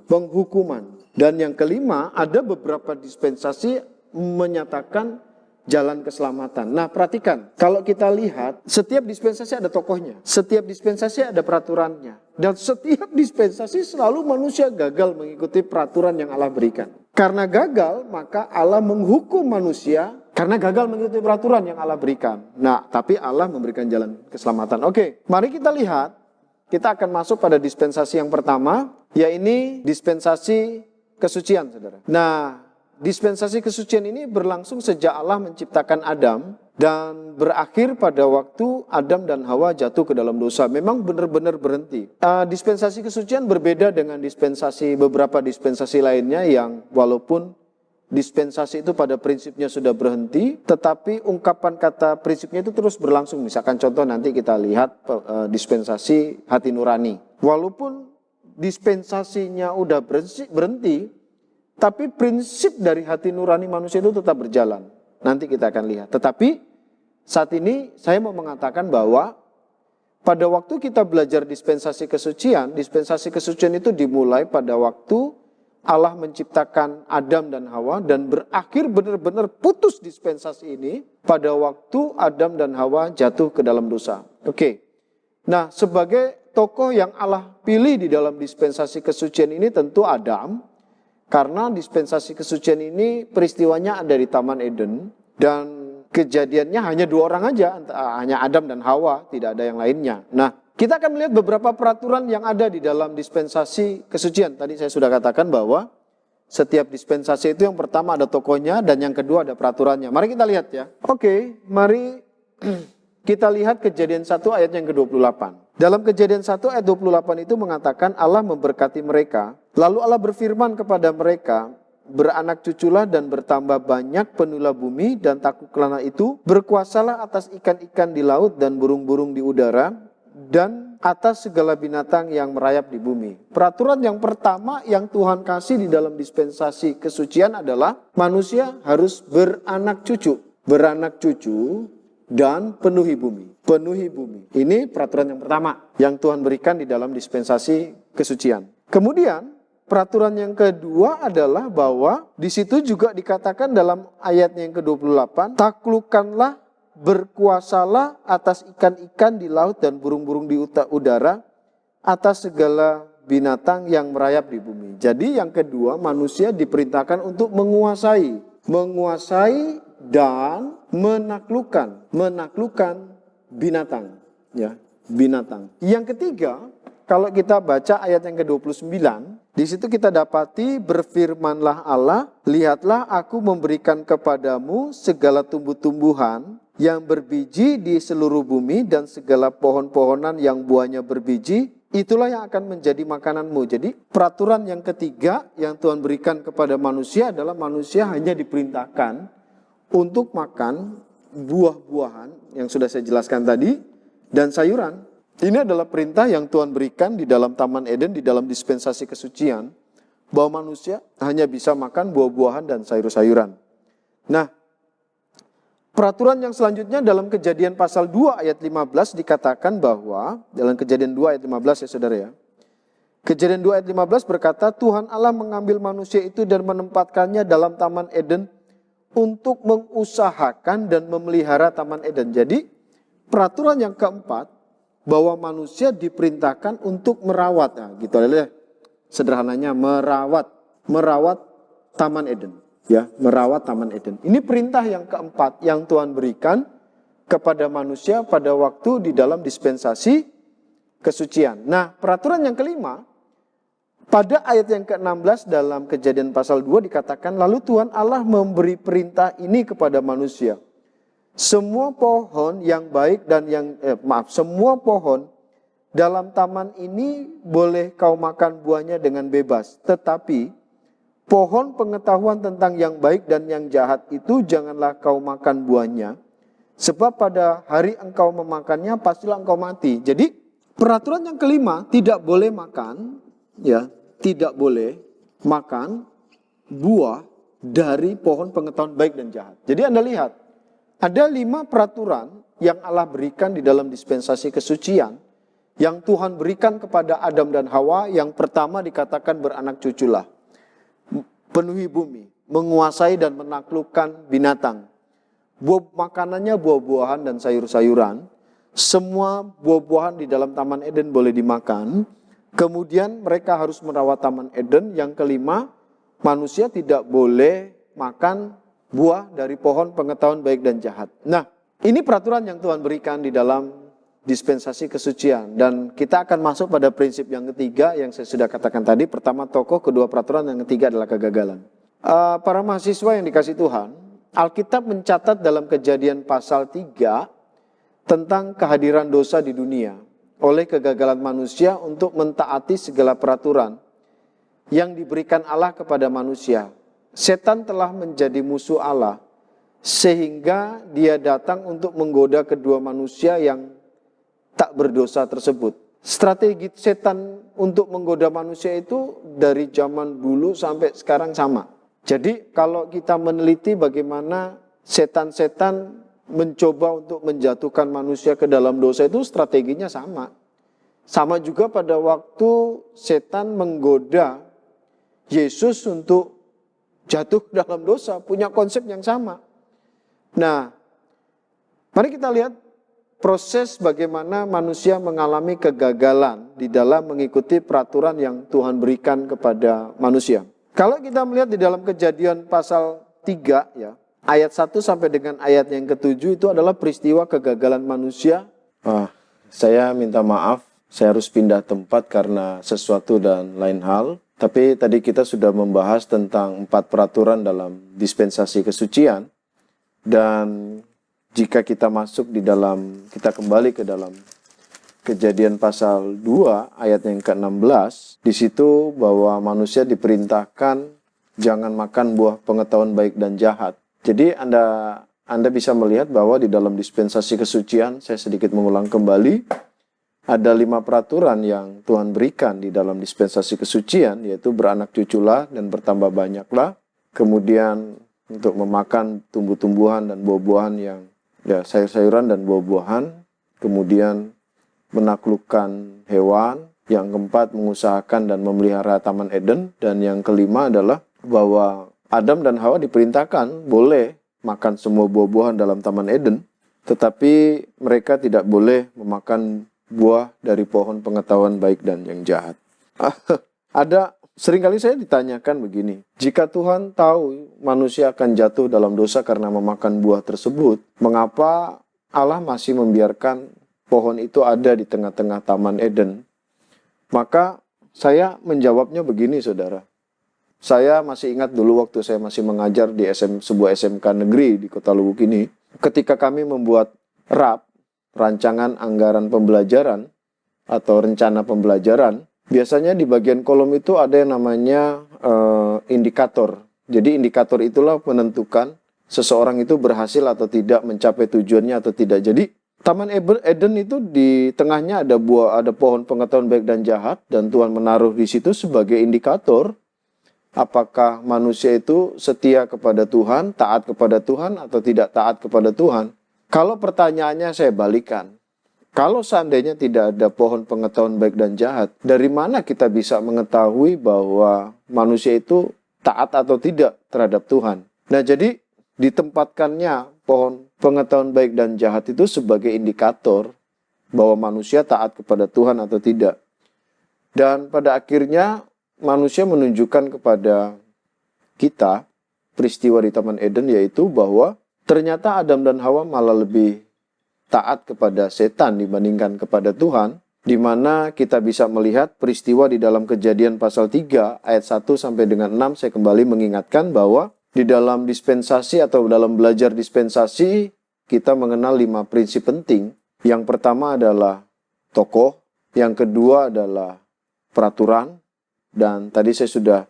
penghukuman. Dan yang kelima, ada beberapa dispensasi menyatakan jalan keselamatan. Nah, perhatikan, kalau kita lihat, setiap dispensasi ada tokohnya, setiap dispensasi ada peraturannya, dan setiap dispensasi selalu manusia gagal mengikuti peraturan yang Allah berikan. Karena gagal, maka Allah menghukum manusia karena gagal mengikuti peraturan yang Allah berikan. Nah, tapi Allah memberikan jalan keselamatan. Oke, mari kita lihat, kita akan masuk pada dispensasi yang pertama, yaitu dispensasi kesucian, saudara. Nah, dispensasi kesucian ini berlangsung sejak Allah menciptakan Adam dan berakhir pada waktu Adam dan Hawa jatuh ke dalam dosa. Memang benar-benar berhenti. Dispensasi kesucian berbeda dengan beberapa dispensasi lainnya yang walaupun dispensasi itu pada prinsipnya sudah berhenti, tetapi ungkapan kata prinsipnya itu terus berlangsung. Misalkan contoh nanti kita lihat dispensasi hati nurani. Walaupun dispensasinya udah berhenti, tapi prinsip dari hati nurani manusia itu tetap berjalan. Nanti kita akan lihat. Tetapi saat ini saya mau mengatakan bahwa pada waktu kita belajar dispensasi kesucian itu dimulai pada waktu Allah menciptakan Adam dan Hawa dan berakhir benar-benar putus dispensasi ini pada waktu Adam dan Hawa jatuh ke dalam dosa. Oke. Nah, sebagai tokoh yang Allah pilih di dalam dispensasi kesucian ini tentu Adam. Karena dispensasi kesucian ini peristiwanya ada di Taman Eden dan kejadiannya hanya 2 orang aja, hanya Adam dan Hawa, tidak ada yang lainnya. Nah, kita akan melihat beberapa peraturan yang ada di dalam dispensasi kesucian. Tadi saya sudah katakan bahwa setiap dispensasi itu yang pertama ada tokohnya dan yang kedua ada peraturannya. Mari kita lihat ya. Oke, mari kita lihat Kejadian 1 ayat yang ke-28. Dalam Kejadian 1 ayat 28 itu mengatakan Allah memberkati mereka. Lalu Allah berfirman kepada mereka, beranak cuculah dan bertambah banyak, penuhilah bumi dan taklukkanlah itu. Berkuasalah atas ikan-ikan di laut dan burung-burung di udara dan atas segala binatang yang merayap di bumi. Peraturan yang pertama yang Tuhan kasih di dalam dispensasi kesucian adalah manusia harus beranak cucu. Beranak cucu dan penuhi bumi. Penuhi bumi. Ini peraturan yang pertama yang Tuhan berikan di dalam dispensasi kesucian. Kemudian peraturan yang kedua adalah bahwa di situ juga dikatakan dalam ayat yang ke-28, taklukkanlah, berkuasalah atas ikan-ikan di laut dan burung-burung di udara, atas segala binatang yang merayap di bumi. Jadi yang kedua, manusia diperintahkan untuk menguasai dan menaklukkan binatang, ya, binatang. Yang ketiga, kalau kita baca ayat yang ke-29, di situ kita dapati berfirmanlah Allah, lihatlah aku memberikan kepadamu segala tumbuh-tumbuhan yang berbiji di seluruh bumi dan segala pohon-pohonan yang buahnya berbiji, itulah yang akan menjadi makananmu. Jadi peraturan yang ketiga yang Tuhan berikan kepada manusia adalah manusia hanya diperintahkan untuk makan buah-buahan yang sudah saya jelaskan tadi dan sayuran. Ini adalah perintah yang Tuhan berikan di dalam Taman Eden, di dalam dispensasi kesucian, bahwa manusia hanya bisa makan buah-buahan dan sayur-sayuran. Nah, peraturan yang selanjutnya dalam Kejadian pasal 2 ayat 15 dikatakan bahwa, dalam Kejadian 2 ayat 15 ya saudara ya, Kejadian 2 ayat 15 berkata, Tuhan Allah mengambil manusia itu dan menempatkannya dalam Taman Eden untuk mengusahakan dan memelihara Taman Eden. Jadi peraturan yang keempat bahwa manusia diperintahkan untuk merawat, nah, gitu ya, sederhananya merawat Taman Eden, ya, merawat Taman Eden. Ini perintah yang keempat yang Tuhan berikan kepada manusia pada waktu di dalam dispensasi kesucian. Nah, peraturan yang kelima pada ayat yang ke-16 dalam Kejadian pasal 2 dikatakan, lalu Tuhan Allah memberi perintah ini kepada manusia. Semua pohon yang baik dan semua pohon dalam taman ini boleh kau makan buahnya dengan bebas. Tetapi pohon pengetahuan tentang yang baik dan yang jahat itu janganlah kau makan buahnya. Sebab pada hari engkau memakannya pastilah engkau mati. Jadi peraturan yang kelima tidak boleh makan, ya, tidak boleh makan buah dari pohon pengetahuan baik dan jahat. Jadi Anda lihat, ada 5 peraturan yang Allah berikan di dalam dispensasi kesucian, yang Tuhan berikan kepada Adam dan Hawa. Yang pertama dikatakan beranak cuculah, penuhi bumi, menguasai dan menaklukkan binatang. Makanannya buah-buahan dan sayur-sayuran. Semua buah-buahan di dalam Taman Eden boleh dimakan. Kemudian mereka harus merawat Taman Eden. Yang kelima, manusia tidak boleh makan buah dari pohon pengetahuan baik dan jahat. Nah, ini peraturan yang Tuhan berikan di dalam dispensasi kesucian. Dan kita akan masuk pada prinsip yang ketiga yang saya sudah katakan tadi. Pertama tokoh, kedua peraturan, yang ketiga adalah kegagalan. Para mahasiswa yang dikasih Tuhan, Alkitab mencatat dalam Kejadian pasal 3 tentang kehadiran dosa di dunia oleh kegagalan manusia untuk mentaati segala peraturan yang diberikan Allah kepada manusia. Setan telah menjadi musuh Allah sehingga dia datang untuk menggoda kedua manusia yang tak berdosa tersebut. Strategi setan untuk menggoda manusia itu dari zaman dulu sampai sekarang sama. Jadi kalau kita meneliti bagaimana setan-setan mencoba untuk menjatuhkan manusia ke dalam dosa, itu strateginya sama. Sama juga pada waktu setan menggoda Yesus untuk jatuh dalam dosa, punya konsep yang sama. Nah, mari kita lihat proses bagaimana manusia mengalami kegagalan di dalam mengikuti peraturan yang Tuhan berikan kepada manusia. Kalau kita melihat di dalam Kejadian pasal 3 ya, ayat 1 sampai dengan ayat yang ke-7 itu adalah peristiwa kegagalan manusia. Saya minta maaf, saya harus pindah tempat karena sesuatu dan lain hal. Tapi tadi kita sudah membahas tentang 4 peraturan dalam dispensasi kesucian. Dan jika kita kita kembali ke dalam Kejadian pasal 2 ayat yang ke-16, di situ bahwa manusia diperintahkan jangan makan buah pengetahuan baik dan jahat. Jadi Anda bisa melihat bahwa di dalam dispensasi kesucian, saya sedikit mengulang kembali, ada 5 peraturan yang Tuhan berikan di dalam dispensasi kesucian, yaitu beranak cuculah dan bertambah banyaklah. Kemudian untuk memakan tumbuh-tumbuhan dan buah-buahan sayur-sayuran dan buah-buahan. Kemudian menaklukkan hewan. Yang keempat, mengusahakan dan memelihara Taman Eden. Dan yang kelima adalah bahwa Adam dan Hawa diperintahkan boleh makan semua buah-buahan dalam Taman Eden, tetapi mereka tidak boleh memakan buah dari pohon pengetahuan baik dan yang jahat. Seringkali saya ditanyakan begini, jika Tuhan tahu manusia akan jatuh dalam dosa karena memakan buah tersebut, mengapa Allah masih membiarkan pohon itu ada di tengah-tengah Taman Eden? Maka saya menjawabnya begini, saudara. Saya masih ingat dulu waktu saya masih mengajar di sebuah SMK negeri di Kota Lubuk ini, ketika kami membuat RAP, rancangan anggaran pembelajaran atau rencana pembelajaran, biasanya di bagian kolom itu ada yang namanya indikator. Jadi indikator itulah menentukan seseorang itu berhasil atau tidak mencapai tujuannya atau tidak. Jadi Taman Eden itu di tengahnya ada pohon pengetahuan baik dan jahat, dan Tuhan menaruh di situ sebagai indikator apakah manusia itu setia kepada Tuhan, taat kepada Tuhan atau tidak taat kepada Tuhan. Kalau pertanyaannya saya balikan, kalau seandainya tidak ada pohon pengetahuan baik dan jahat, dari mana kita bisa mengetahui bahwa manusia itu taat atau tidak terhadap Tuhan? Nah, jadi ditempatkannya pohon pengetahuan baik dan jahat itu sebagai indikator bahwa manusia taat kepada Tuhan atau tidak. Dan pada akhirnya manusia menunjukkan kepada kita peristiwa di Taman Eden, yaitu bahwa ternyata Adam dan Hawa malah lebih taat kepada setan dibandingkan kepada Tuhan, di mana kita bisa melihat peristiwa di dalam Kejadian pasal 3 ayat 1 sampai dengan 6. Saya kembali mengingatkan bahwa di dalam dispensasi atau dalam belajar dispensasi, kita mengenal 5 prinsip penting. Yang pertama adalah tokoh, yang kedua adalah peraturan, dan tadi saya sudah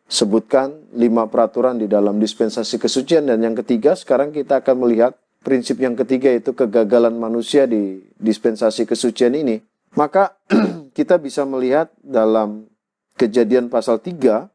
sebutkan 5 peraturan di dalam dispensasi kesucian. Dan yang ketiga, sekarang kita akan melihat prinsip yang ketiga, yaitu kegagalan manusia di dispensasi kesucian ini. Maka kita bisa melihat dalam Kejadian pasal 3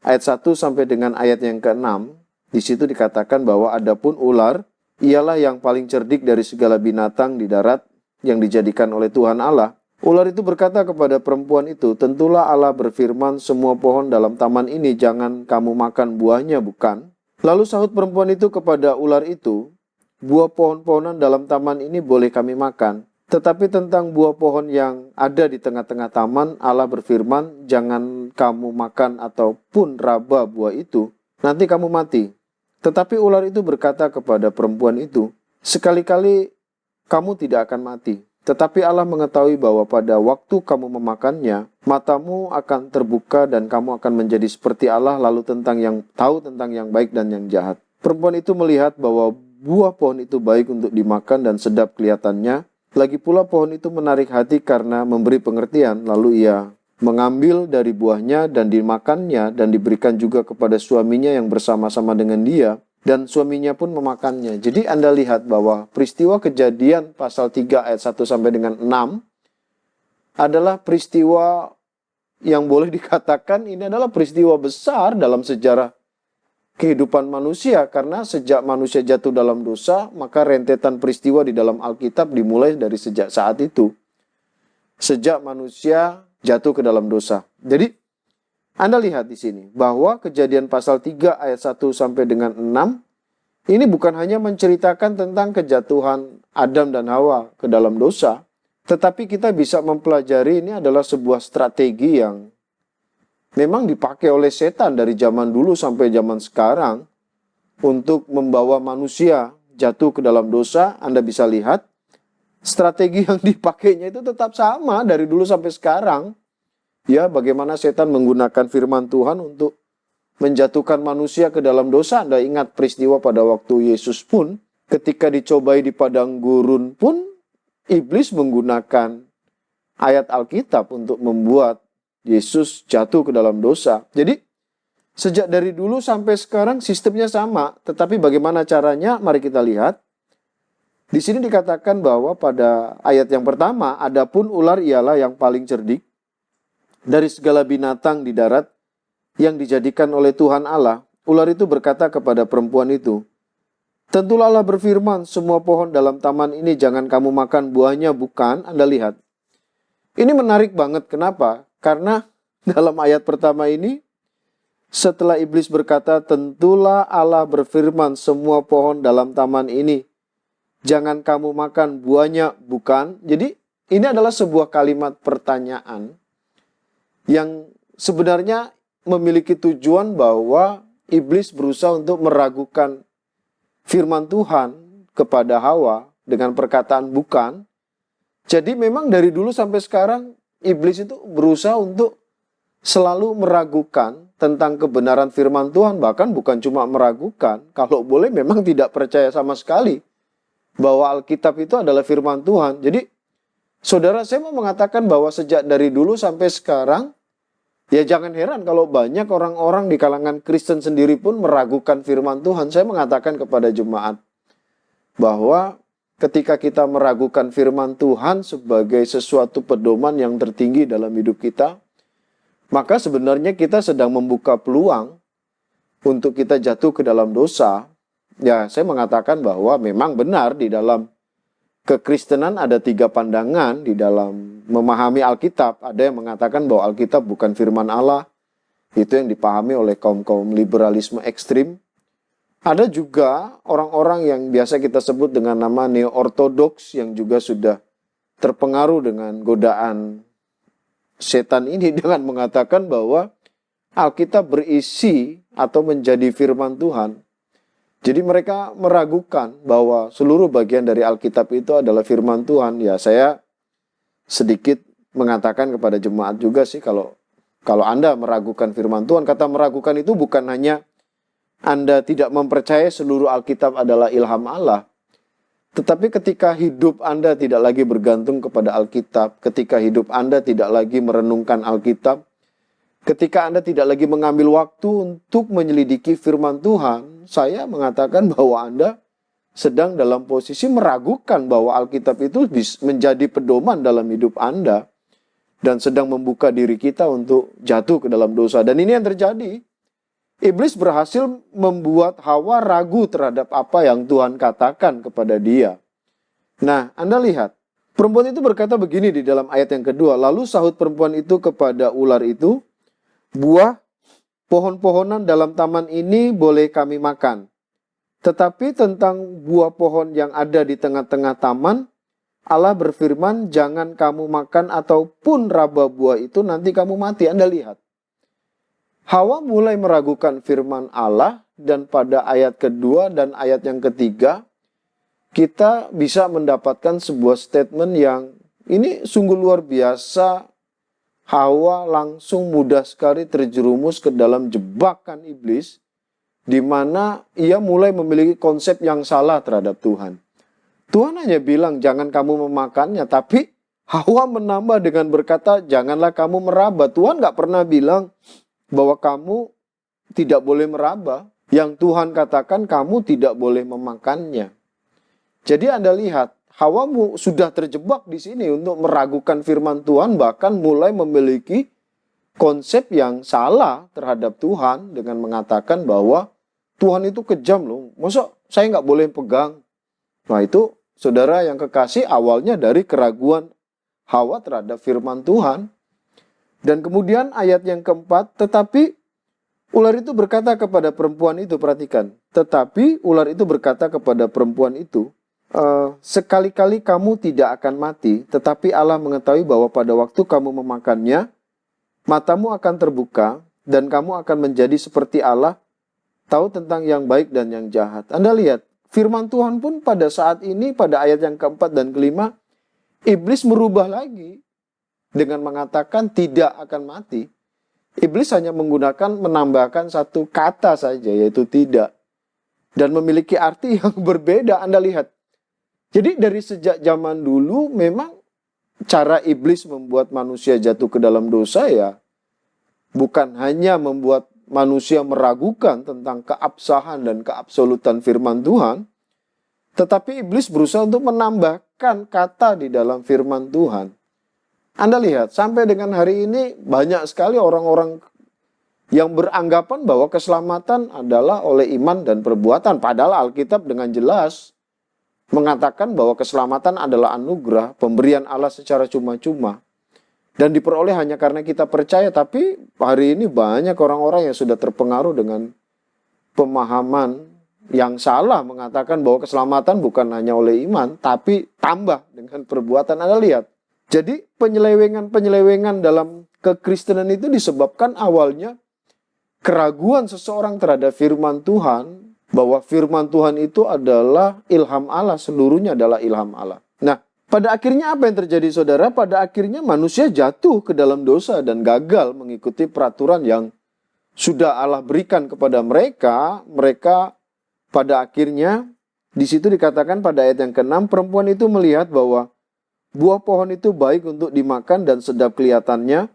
ayat 1 sampai dengan ayat yang ke-6, di situ dikatakan bahwa adapun ular ialah yang paling cerdik dari segala binatang di darat yang dijadikan oleh Tuhan Allah. Ular itu berkata kepada perempuan itu, tentulah Allah berfirman, semua pohon dalam taman ini jangan kamu makan buahnya, bukan? Lalu sahut perempuan itu kepada ular itu, buah pohon-pohonan dalam taman ini boleh kami makan. Tetapi tentang buah pohon yang ada di tengah-tengah taman, Allah berfirman, jangan kamu makan ataupun raba buah itu, nanti kamu mati. Tetapi ular itu berkata kepada perempuan itu, sekali-kali kamu tidak akan mati. Tetapi Allah mengetahui bahwa pada waktu kamu memakannya, matamu akan terbuka dan kamu akan menjadi seperti Allah, lalu tahu tentang yang baik dan yang jahat. Perempuan itu melihat bahwa buah pohon itu baik untuk dimakan dan sedap kelihatannya. Lagi pula pohon itu menarik hati karena memberi pengertian. Lalu ia mengambil dari buahnya dan dimakannya dan diberikan juga kepada suaminya yang bersama-sama dengan dia. Dan suaminya pun memakannya. Jadi Anda lihat bahwa peristiwa Kejadian pasal 3 ayat 1 sampai dengan 6 adalah peristiwa yang boleh dikatakan ini adalah peristiwa besar dalam sejarah kehidupan manusia, karena sejak manusia jatuh dalam dosa, maka rentetan peristiwa di dalam Alkitab dimulai dari sejak saat itu. Sejak manusia jatuh ke dalam dosa. Jadi, Anda lihat di sini bahwa Kejadian pasal 3 ayat 1 sampai dengan 6 ini bukan hanya menceritakan tentang kejatuhan Adam dan Hawa ke dalam dosa, tetapi kita bisa mempelajari ini adalah sebuah strategi yang memang dipakai oleh setan dari zaman dulu sampai zaman sekarang untuk membawa manusia jatuh ke dalam dosa. Anda bisa lihat strategi yang dipakainya itu tetap sama dari dulu sampai sekarang. Ya, bagaimana setan menggunakan firman Tuhan untuk menjatuhkan manusia ke dalam dosa. Anda ingat peristiwa pada waktu Yesus pun Ketika dicobai di padang gurun pun, iblis menggunakan ayat Alkitab untuk membuat Yesus jatuh ke dalam dosa. Jadi, sejak dari dulu sampai sekarang sistemnya sama. Tetapi bagaimana caranya? Mari kita lihat. Di sini dikatakan bahwa pada ayat yang pertama, adapun ular ialah yang paling cerdik dari segala binatang di darat yang dijadikan oleh Tuhan Allah. Ular itu berkata kepada perempuan itu, tentulah Allah berfirman, semua pohon dalam taman ini jangan kamu makan buahnya, bukan? Anda lihat. Ini menarik banget. Kenapa? Karena dalam ayat pertama ini, setelah iblis berkata, tentulah Allah berfirman, semua pohon dalam taman ini jangan kamu makan buahnya, bukan? Jadi ini adalah sebuah kalimat pertanyaan yang sebenarnya memiliki tujuan bahwa iblis berusaha untuk meragukan firman Tuhan kepada Hawa dengan perkataan bukan. Jadi memang dari dulu sampai sekarang iblis itu berusaha untuk selalu meragukan tentang kebenaran firman Tuhan. Bahkan bukan cuma meragukan, kalau boleh memang tidak percaya sama sekali bahwa Alkitab itu adalah firman Tuhan. Jadi, saudara, saya mau mengatakan bahwa sejak dari dulu sampai sekarang, ya jangan heran kalau banyak orang-orang di kalangan Kristen sendiri pun meragukan firman Tuhan. Saya mengatakan kepada jemaat bahwa ketika kita meragukan firman Tuhan sebagai sesuatu pedoman yang tertinggi dalam hidup kita, maka sebenarnya kita sedang membuka peluang untuk kita jatuh ke dalam dosa. Ya, saya mengatakan bahwa memang benar di dalam kekristenan ada 3 pandangan di dalam memahami Alkitab. Ada yang mengatakan bahwa Alkitab bukan firman Allah. Itu yang dipahami oleh kaum-kaum liberalisme ekstrim. Ada juga orang-orang yang biasa kita sebut dengan nama neo-ortodoks yang juga sudah terpengaruh dengan godaan setan ini dengan mengatakan bahwa Alkitab berisi atau menjadi firman Tuhan. Jadi mereka meragukan bahwa seluruh bagian dari Alkitab itu adalah firman Tuhan. Ya, saya sedikit mengatakan kepada jemaat juga sih, kalau Anda meragukan firman Tuhan, kata meragukan itu bukan hanya Anda tidak mempercayai seluruh Alkitab adalah ilham Allah. Tetapi ketika hidup Anda tidak lagi bergantung kepada Alkitab, ketika hidup Anda tidak lagi merenungkan Alkitab, ketika Anda tidak lagi mengambil waktu untuk menyelidiki firman Tuhan, saya mengatakan bahwa Anda sedang dalam posisi meragukan bahwa Alkitab itu menjadi pedoman dalam hidup Anda dan sedang membuka diri kita untuk jatuh ke dalam dosa. Dan ini yang terjadi. Iblis berhasil membuat Hawa ragu terhadap apa yang Tuhan katakan kepada dia. Nah, Anda lihat, perempuan itu berkata begini di dalam ayat yang kedua, lalu sahut perempuan itu kepada ular itu, buah pohon-pohonan dalam taman ini boleh kami makan. Tetapi tentang buah pohon yang ada di tengah-tengah taman, Allah berfirman, jangan kamu makan ataupun raba buah itu, nanti kamu mati. Anda lihat. Hawa mulai meragukan firman Allah, dan pada ayat kedua dan ayat yang ketiga, kita bisa mendapatkan sebuah statement yang ini sungguh luar biasa. Hawa langsung mudah sekali terjerumus ke dalam jebakan iblis, di mana ia mulai memiliki konsep yang salah terhadap Tuhan. Tuhan hanya bilang jangan kamu memakannya, tapi Hawa menambah dengan berkata janganlah kamu meraba. Tuhan gak pernah bilang bahwa kamu tidak boleh meraba. Yang Tuhan katakan kamu tidak boleh memakannya. Jadi Anda lihat, Hawa sudah terjebak di sini untuk meragukan firman Tuhan, bahkan mulai memiliki konsep yang salah terhadap Tuhan dengan mengatakan bahwa Tuhan itu kejam loh. Masa saya nggak boleh pegang? Nah itu, saudara yang kekasih, awalnya dari keraguan Hawa terhadap firman Tuhan. Dan kemudian ayat yang keempat, tetapi ular itu berkata kepada perempuan itu, perhatikan. Tetapi ular itu berkata kepada perempuan itu, sekali-kali kamu tidak akan mati, tetapi Allah mengetahui bahwa pada waktu kamu memakannya, matamu akan terbuka, dan kamu akan menjadi seperti Allah, tahu tentang yang baik dan yang jahat. Anda lihat, firman Tuhan pun pada saat ini, pada ayat yang keempat dan kelima, iblis merubah lagi dengan mengatakan tidak akan mati. Iblis hanya menambahkan satu kata saja, yaitu tidak. dan memiliki arti yang berbeda. Anda lihat. Jadi dari sejak zaman dulu memang cara iblis membuat manusia jatuh ke dalam dosa ya bukan hanya membuat manusia meragukan tentang keabsahan dan keabsolutan firman Tuhan, tetapi iblis berusaha untuk menambahkan kata di dalam firman Tuhan. Anda lihat, sampai dengan hari ini banyak sekali orang-orang yang beranggapan bahwa keselamatan adalah oleh iman dan perbuatan. Padahal Alkitab dengan jelas mengatakan bahwa keselamatan adalah anugerah, pemberian Allah secara cuma-cuma. Dan diperoleh hanya karena kita percaya. Tapi hari ini banyak orang-orang yang sudah terpengaruh dengan pemahaman yang salah. Mengatakan bahwa keselamatan bukan hanya oleh iman, tapi tambah dengan perbuatan. Anda lihat. Jadi penyelewengan-penyelewengan dalam kekristenan itu disebabkan awalnya keraguan seseorang terhadap firman Tuhan. Bahwa firman Tuhan itu adalah ilham Allah, seluruhnya adalah ilham Allah. Nah, pada akhirnya apa yang terjadi saudara? Pada akhirnya manusia jatuh ke dalam dosa dan gagal mengikuti peraturan yang sudah Allah berikan kepada mereka. Mereka pada akhirnya, di situ dikatakan pada ayat yang ke-6, perempuan itu melihat bahwa buah pohon itu baik untuk dimakan dan sedap kelihatannya.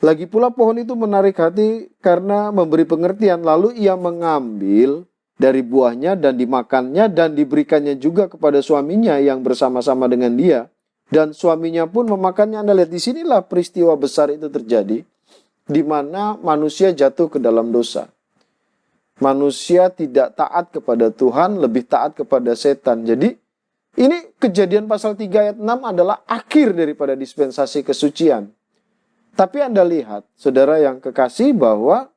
Lagi pula pohon itu menarik hati karena memberi pengertian. Lalu ia mengambil dari buahnya dan dimakannya dan diberikannya juga kepada suaminya yang bersama-sama dengan dia. Dan suaminya pun memakannya. Anda lihat, disinilah peristiwa besar itu terjadi, di mana manusia jatuh ke dalam dosa. Manusia tidak taat kepada Tuhan, lebih taat kepada setan. Jadi ini Kejadian pasal 3 ayat 6 adalah akhir daripada dispensasi kesucian. Tapi Anda lihat, saudara yang kekasih, bahwa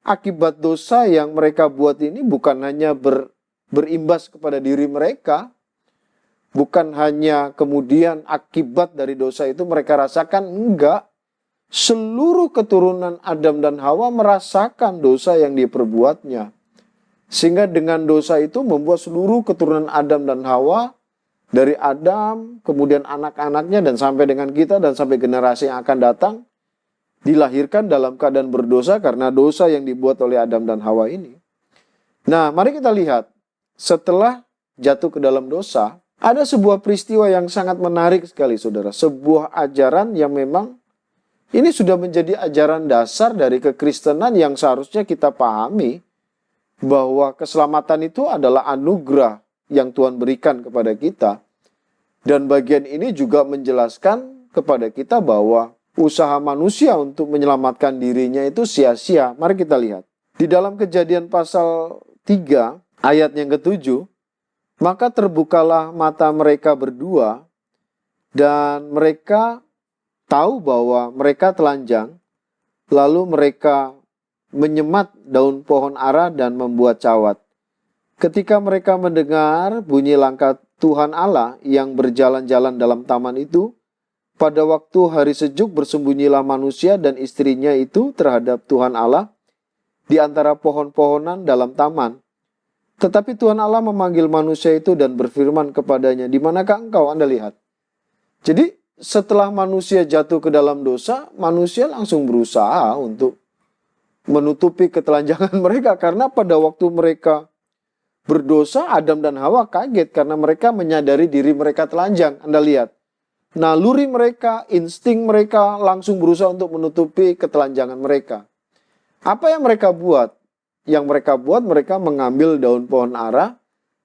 akibat dosa yang mereka buat ini bukan hanya berimbas kepada diri mereka, bukan hanya kemudian akibat dari dosa itu mereka rasakan, enggak. Seluruh keturunan Adam dan Hawa merasakan dosa yang diperbuatnya. Sehingga dengan dosa itu membuat seluruh keturunan Adam dan Hawa, dari Adam, kemudian anak-anaknya, dan sampai dengan kita, dan sampai generasi yang akan datang, dilahirkan dalam keadaan berdosa karena dosa yang dibuat oleh Adam dan Hawa ini. Nah, mari kita lihat. Setelah jatuh ke dalam dosa, ada sebuah peristiwa yang sangat menarik sekali, saudara. Sebuah ajaran yang memang ini sudah menjadi ajaran dasar dari kekristenan yang seharusnya kita pahami bahwa keselamatan itu adalah anugerah yang Tuhan berikan kepada kita. Dan bagian ini juga menjelaskan kepada kita bahwa usaha manusia untuk menyelamatkan dirinya itu sia-sia. Mari kita lihat. Di dalam Kejadian pasal 3, ayat yang ke-7, maka terbukalah mata mereka berdua, dan mereka tahu bahwa mereka telanjang, lalu mereka menyemat daun pohon ara dan membuat cawat. Ketika mereka mendengar bunyi langkah Tuhan Allah yang berjalan-jalan dalam taman itu, pada waktu hari sejuk bersembunyilah manusia dan istrinya itu terhadap Tuhan Allah di antara pohon-pohonan dalam taman. Tetapi Tuhan Allah memanggil manusia itu dan berfirman kepadanya, "Di manakah engkau?" Anda lihat. Jadi setelah manusia jatuh ke dalam dosa, manusia langsung berusaha untuk menutupi ketelanjangan mereka. Karena pada waktu mereka berdosa, Adam dan Hawa kaget karena mereka menyadari diri mereka telanjang. Anda lihat. Naluri mereka, insting mereka langsung berusaha untuk menutupi ketelanjangan mereka. Apa yang mereka buat? Yang mereka buat, mereka mengambil daun pohon ara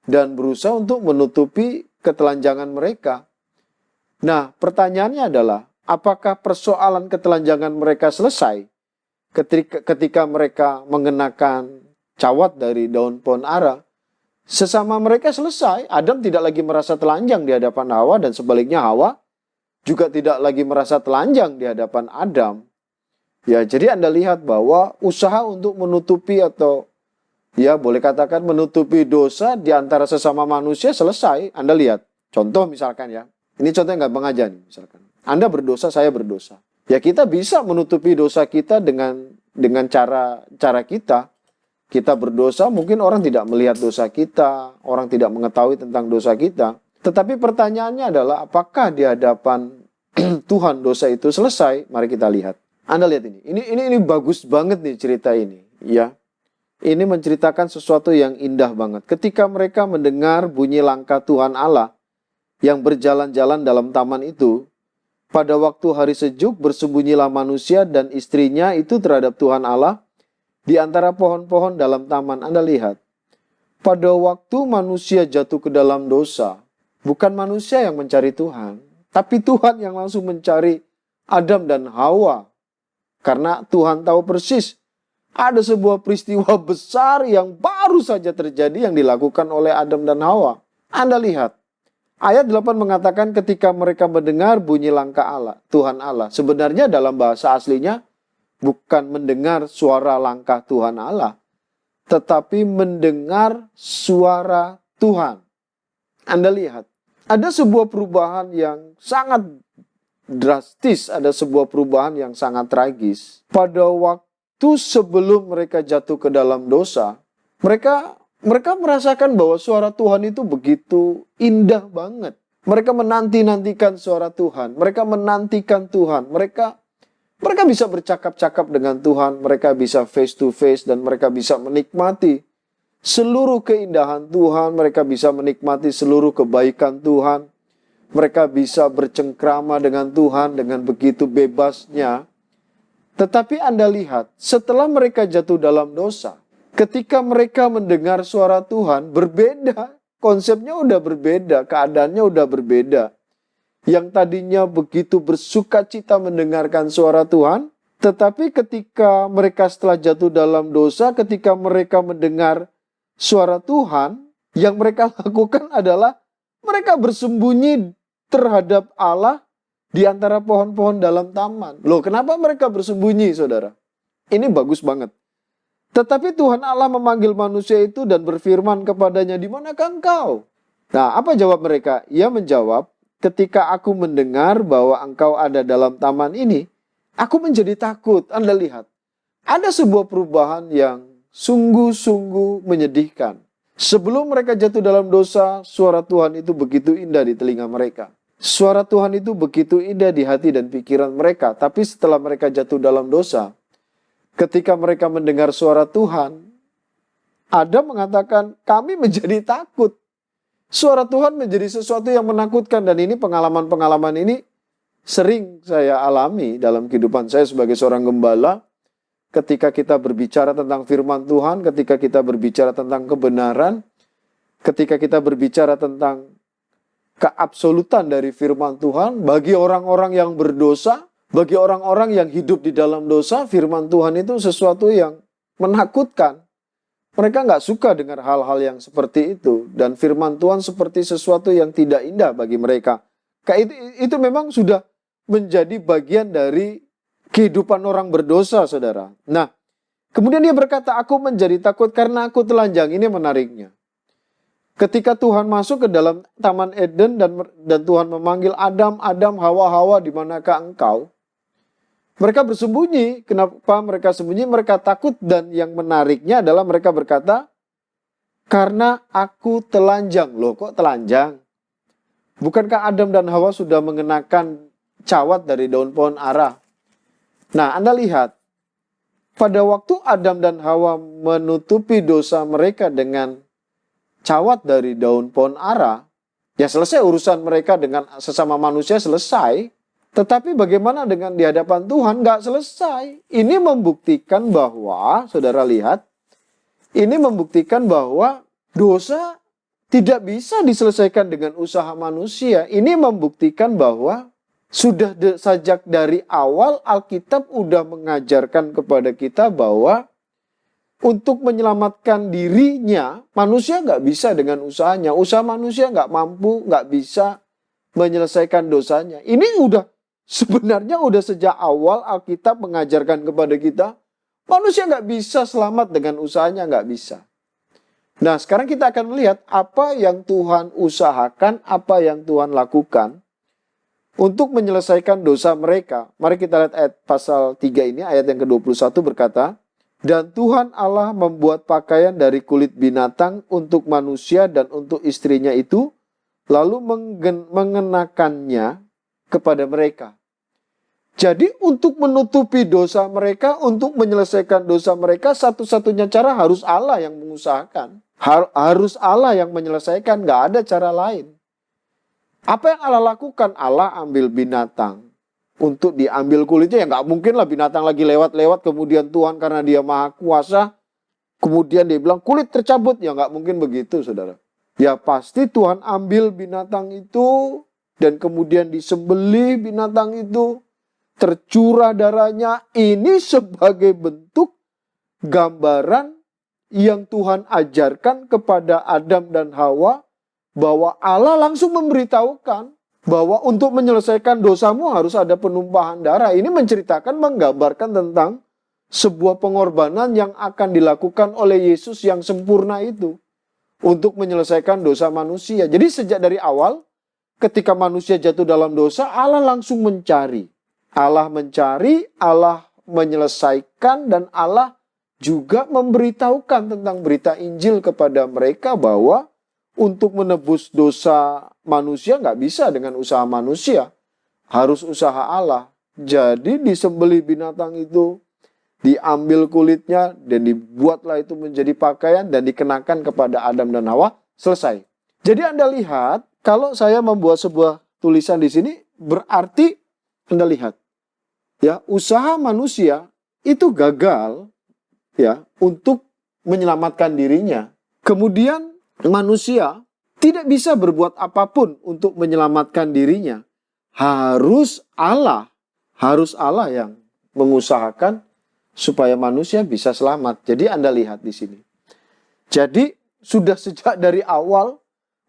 dan berusaha untuk menutupi ketelanjangan mereka. Nah, pertanyaannya adalah, apakah persoalan ketelanjangan mereka selesai ketika mereka mengenakan cawat dari daun pohon ara? Sesama mereka selesai. Adam tidak lagi merasa telanjang di hadapan Hawa, dan sebaliknya Hawa juga tidak lagi merasa telanjang di hadapan Adam. Ya, jadi Anda lihat bahwa usaha untuk menutupi atau ya boleh katakan menutupi dosa di antara sesama manusia selesai. Anda lihat, contoh misalkan ya. Ini contoh yang gampang aja nih, misalkan. Anda berdosa, saya berdosa. Ya kita bisa menutupi dosa kita dengan cara kita. Kita berdosa, mungkin orang tidak melihat dosa kita, orang tidak mengetahui tentang dosa kita. Tetapi pertanyaannya adalah, apakah di hadapan Tuhan dosa itu selesai? Mari kita lihat. Anda lihat ini. Ini bagus banget nih cerita ini, ya. ini menceritakan sesuatu yang indah banget. Ketika mereka mendengar bunyi langkah Tuhan Allah yang berjalan-jalan dalam taman itu, pada waktu hari sejuk bersembunyilah manusia dan istrinya itu terhadap Tuhan Allah di antara pohon-pohon dalam taman. Anda lihat, pada waktu manusia jatuh ke dalam dosa, bukan manusia yang mencari Tuhan, tapi Tuhan yang langsung mencari Adam dan Hawa. Karena Tuhan tahu persis ada sebuah peristiwa besar yang baru saja terjadi yang dilakukan oleh Adam dan Hawa. Anda lihat, ayat 8 mengatakan ketika mereka mendengar bunyi langkah Allah, Tuhan Allah. Sebenarnya dalam bahasa aslinya bukan mendengar suara langkah Tuhan Allah, tetapi mendengar suara Tuhan. Anda lihat, ada sebuah perubahan yang sangat drastis, ada sebuah perubahan yang sangat tragis. Pada waktu sebelum mereka jatuh ke dalam dosa, mereka merasakan bahwa suara Tuhan itu begitu indah banget. Mereka menanti-nantikan suara Tuhan, mereka menantikan Tuhan, mereka bisa bercakap-cakap dengan Tuhan, mereka bisa face to face dan mereka bisa menikmati seluruh keindahan Tuhan, mereka bisa menikmati seluruh kebaikan Tuhan. Mereka bisa bercengkrama dengan Tuhan dengan begitu bebasnya. Tetapi Anda lihat, setelah mereka jatuh dalam dosa, ketika mereka mendengar suara Tuhan, berbeda. Konsepnya udah berbeda, keadaannya udah berbeda. Yang tadinya begitu bersuka cita mendengarkan suara Tuhan, tetapi ketika mereka setelah jatuh dalam dosa, ketika mereka mendengar suara Tuhan, yang mereka lakukan adalah mereka bersembunyi terhadap Allah di antara pohon-pohon dalam taman. Loh, kenapa mereka bersembunyi, saudara? Ini bagus banget. Tetapi Tuhan Allah memanggil manusia itu dan berfirman kepadanya, "Di manakah engkau?" Nah, apa jawab mereka? Ia menjawab, "Ketika aku mendengar bahwa engkau ada dalam taman ini, aku menjadi takut." Anda lihat, ada sebuah perubahan yang sungguh-sungguh menyedihkan. Sebelum mereka jatuh dalam dosa, suara Tuhan itu begitu indah di telinga mereka. Suara Tuhan itu begitu indah di hati dan pikiran mereka. Tapi setelah mereka jatuh dalam dosa, ketika mereka mendengar suara Tuhan, Adam mengatakan, "Kami menjadi takut." Suara Tuhan menjadi sesuatu yang menakutkan. Dan ini pengalaman-pengalaman ini sering saya alami dalam kehidupan saya sebagai seorang gembala. Ketika kita berbicara tentang firman Tuhan, ketika kita berbicara tentang kebenaran, ketika kita berbicara tentang keabsolutan dari firman Tuhan, bagi orang-orang yang berdosa, bagi orang-orang yang hidup di dalam dosa, firman Tuhan itu sesuatu yang menakutkan. Mereka nggak suka dengar hal-hal yang seperti itu. Dan firman Tuhan seperti sesuatu yang tidak indah bagi mereka. Itu memang sudah menjadi bagian dari kehidupan orang berdosa, saudara. Nah, kemudian dia berkata, "Aku menjadi takut karena aku telanjang." Ini menariknya. Ketika Tuhan masuk ke dalam Taman Eden dan Tuhan memanggil Adam, "Adam, Hawa, Hawa, di manakah engkau?" Mereka bersembunyi. Kenapa mereka sembunyi? Mereka takut, dan yang menariknya adalah mereka berkata, "Karena aku telanjang." Loh, kok telanjang? Bukankah Adam dan Hawa sudah mengenakan cawat dari daun pohon ara? Nah, Anda lihat, pada waktu Adam dan Hawa menutupi dosa mereka dengan cawat dari daun pohon ara, ya selesai urusan mereka dengan sesama manusia, selesai. Tetapi bagaimana dengan di hadapan Tuhan? Nggak selesai. Ini membuktikan bahwa, saudara lihat, ini membuktikan bahwa dosa tidak bisa diselesaikan dengan usaha manusia. Ini membuktikan bahwa sudah sejak dari awal Alkitab udah mengajarkan kepada kita bahwa untuk menyelamatkan dirinya, manusia nggak bisa dengan usahanya. Usaha manusia nggak mampu, nggak bisa menyelesaikan dosanya. Ini sebenarnya udah sejak awal Alkitab mengajarkan kepada kita, manusia nggak bisa selamat dengan usahanya, nggak bisa. Nah, sekarang kita akan melihat apa yang Tuhan usahakan, apa yang Tuhan lakukan untuk menyelesaikan dosa mereka. Mari kita lihat ayat pasal 3 ini, ayat yang ke-21 berkata, "Dan Tuhan Allah membuat pakaian dari kulit binatang untuk manusia dan untuk istrinya itu, lalu mengenakannya kepada mereka." Jadi untuk menutupi dosa mereka, untuk menyelesaikan dosa mereka, satu-satunya cara harus Allah yang mengusahakan. Harus Allah yang menyelesaikan, nggak ada cara lain. Apa yang Allah lakukan? Allah ambil binatang untuk diambil kulitnya. Ya nggak mungkin lah binatang lagi lewat-lewat, kemudian Tuhan karena dia maha kuasa, kemudian dia bilang kulit tercabut. Ya nggak mungkin begitu, saudara. Ya pasti Tuhan ambil binatang itu, dan kemudian disembelih binatang itu, tercurah darahnya. Ini sebagai bentuk gambaran yang Tuhan ajarkan kepada Adam dan Hawa, bahwa Allah langsung memberitahukan bahwa untuk menyelesaikan dosamu harus ada penumpahan darah. Ini menceritakan, menggambarkan tentang sebuah pengorbanan yang akan dilakukan oleh Yesus yang sempurna itu untuk menyelesaikan dosa manusia. Jadi sejak dari awal, ketika manusia jatuh dalam dosa, Allah langsung mencari. Allah mencari, Allah menyelesaikan, dan Allah juga memberitahukan tentang berita Injil kepada mereka bahwa untuk menebus dosa manusia nggak bisa dengan usaha manusia. Harus usaha Allah. Jadi disembelih binatang itu, diambil kulitnya, dan dibuatlah itu menjadi pakaian dan dikenakan kepada Adam dan Hawa. Selesai. Jadi Anda lihat, kalau saya membuat sebuah tulisan di sini, berarti Anda lihat, ya, usaha manusia itu gagal, ya, untuk menyelamatkan dirinya. Kemudian manusia tidak bisa berbuat apapun untuk menyelamatkan dirinya. Harus Allah yang mengusahakan supaya manusia bisa selamat. Jadi Anda lihat di sini. Jadi sudah sejak dari awal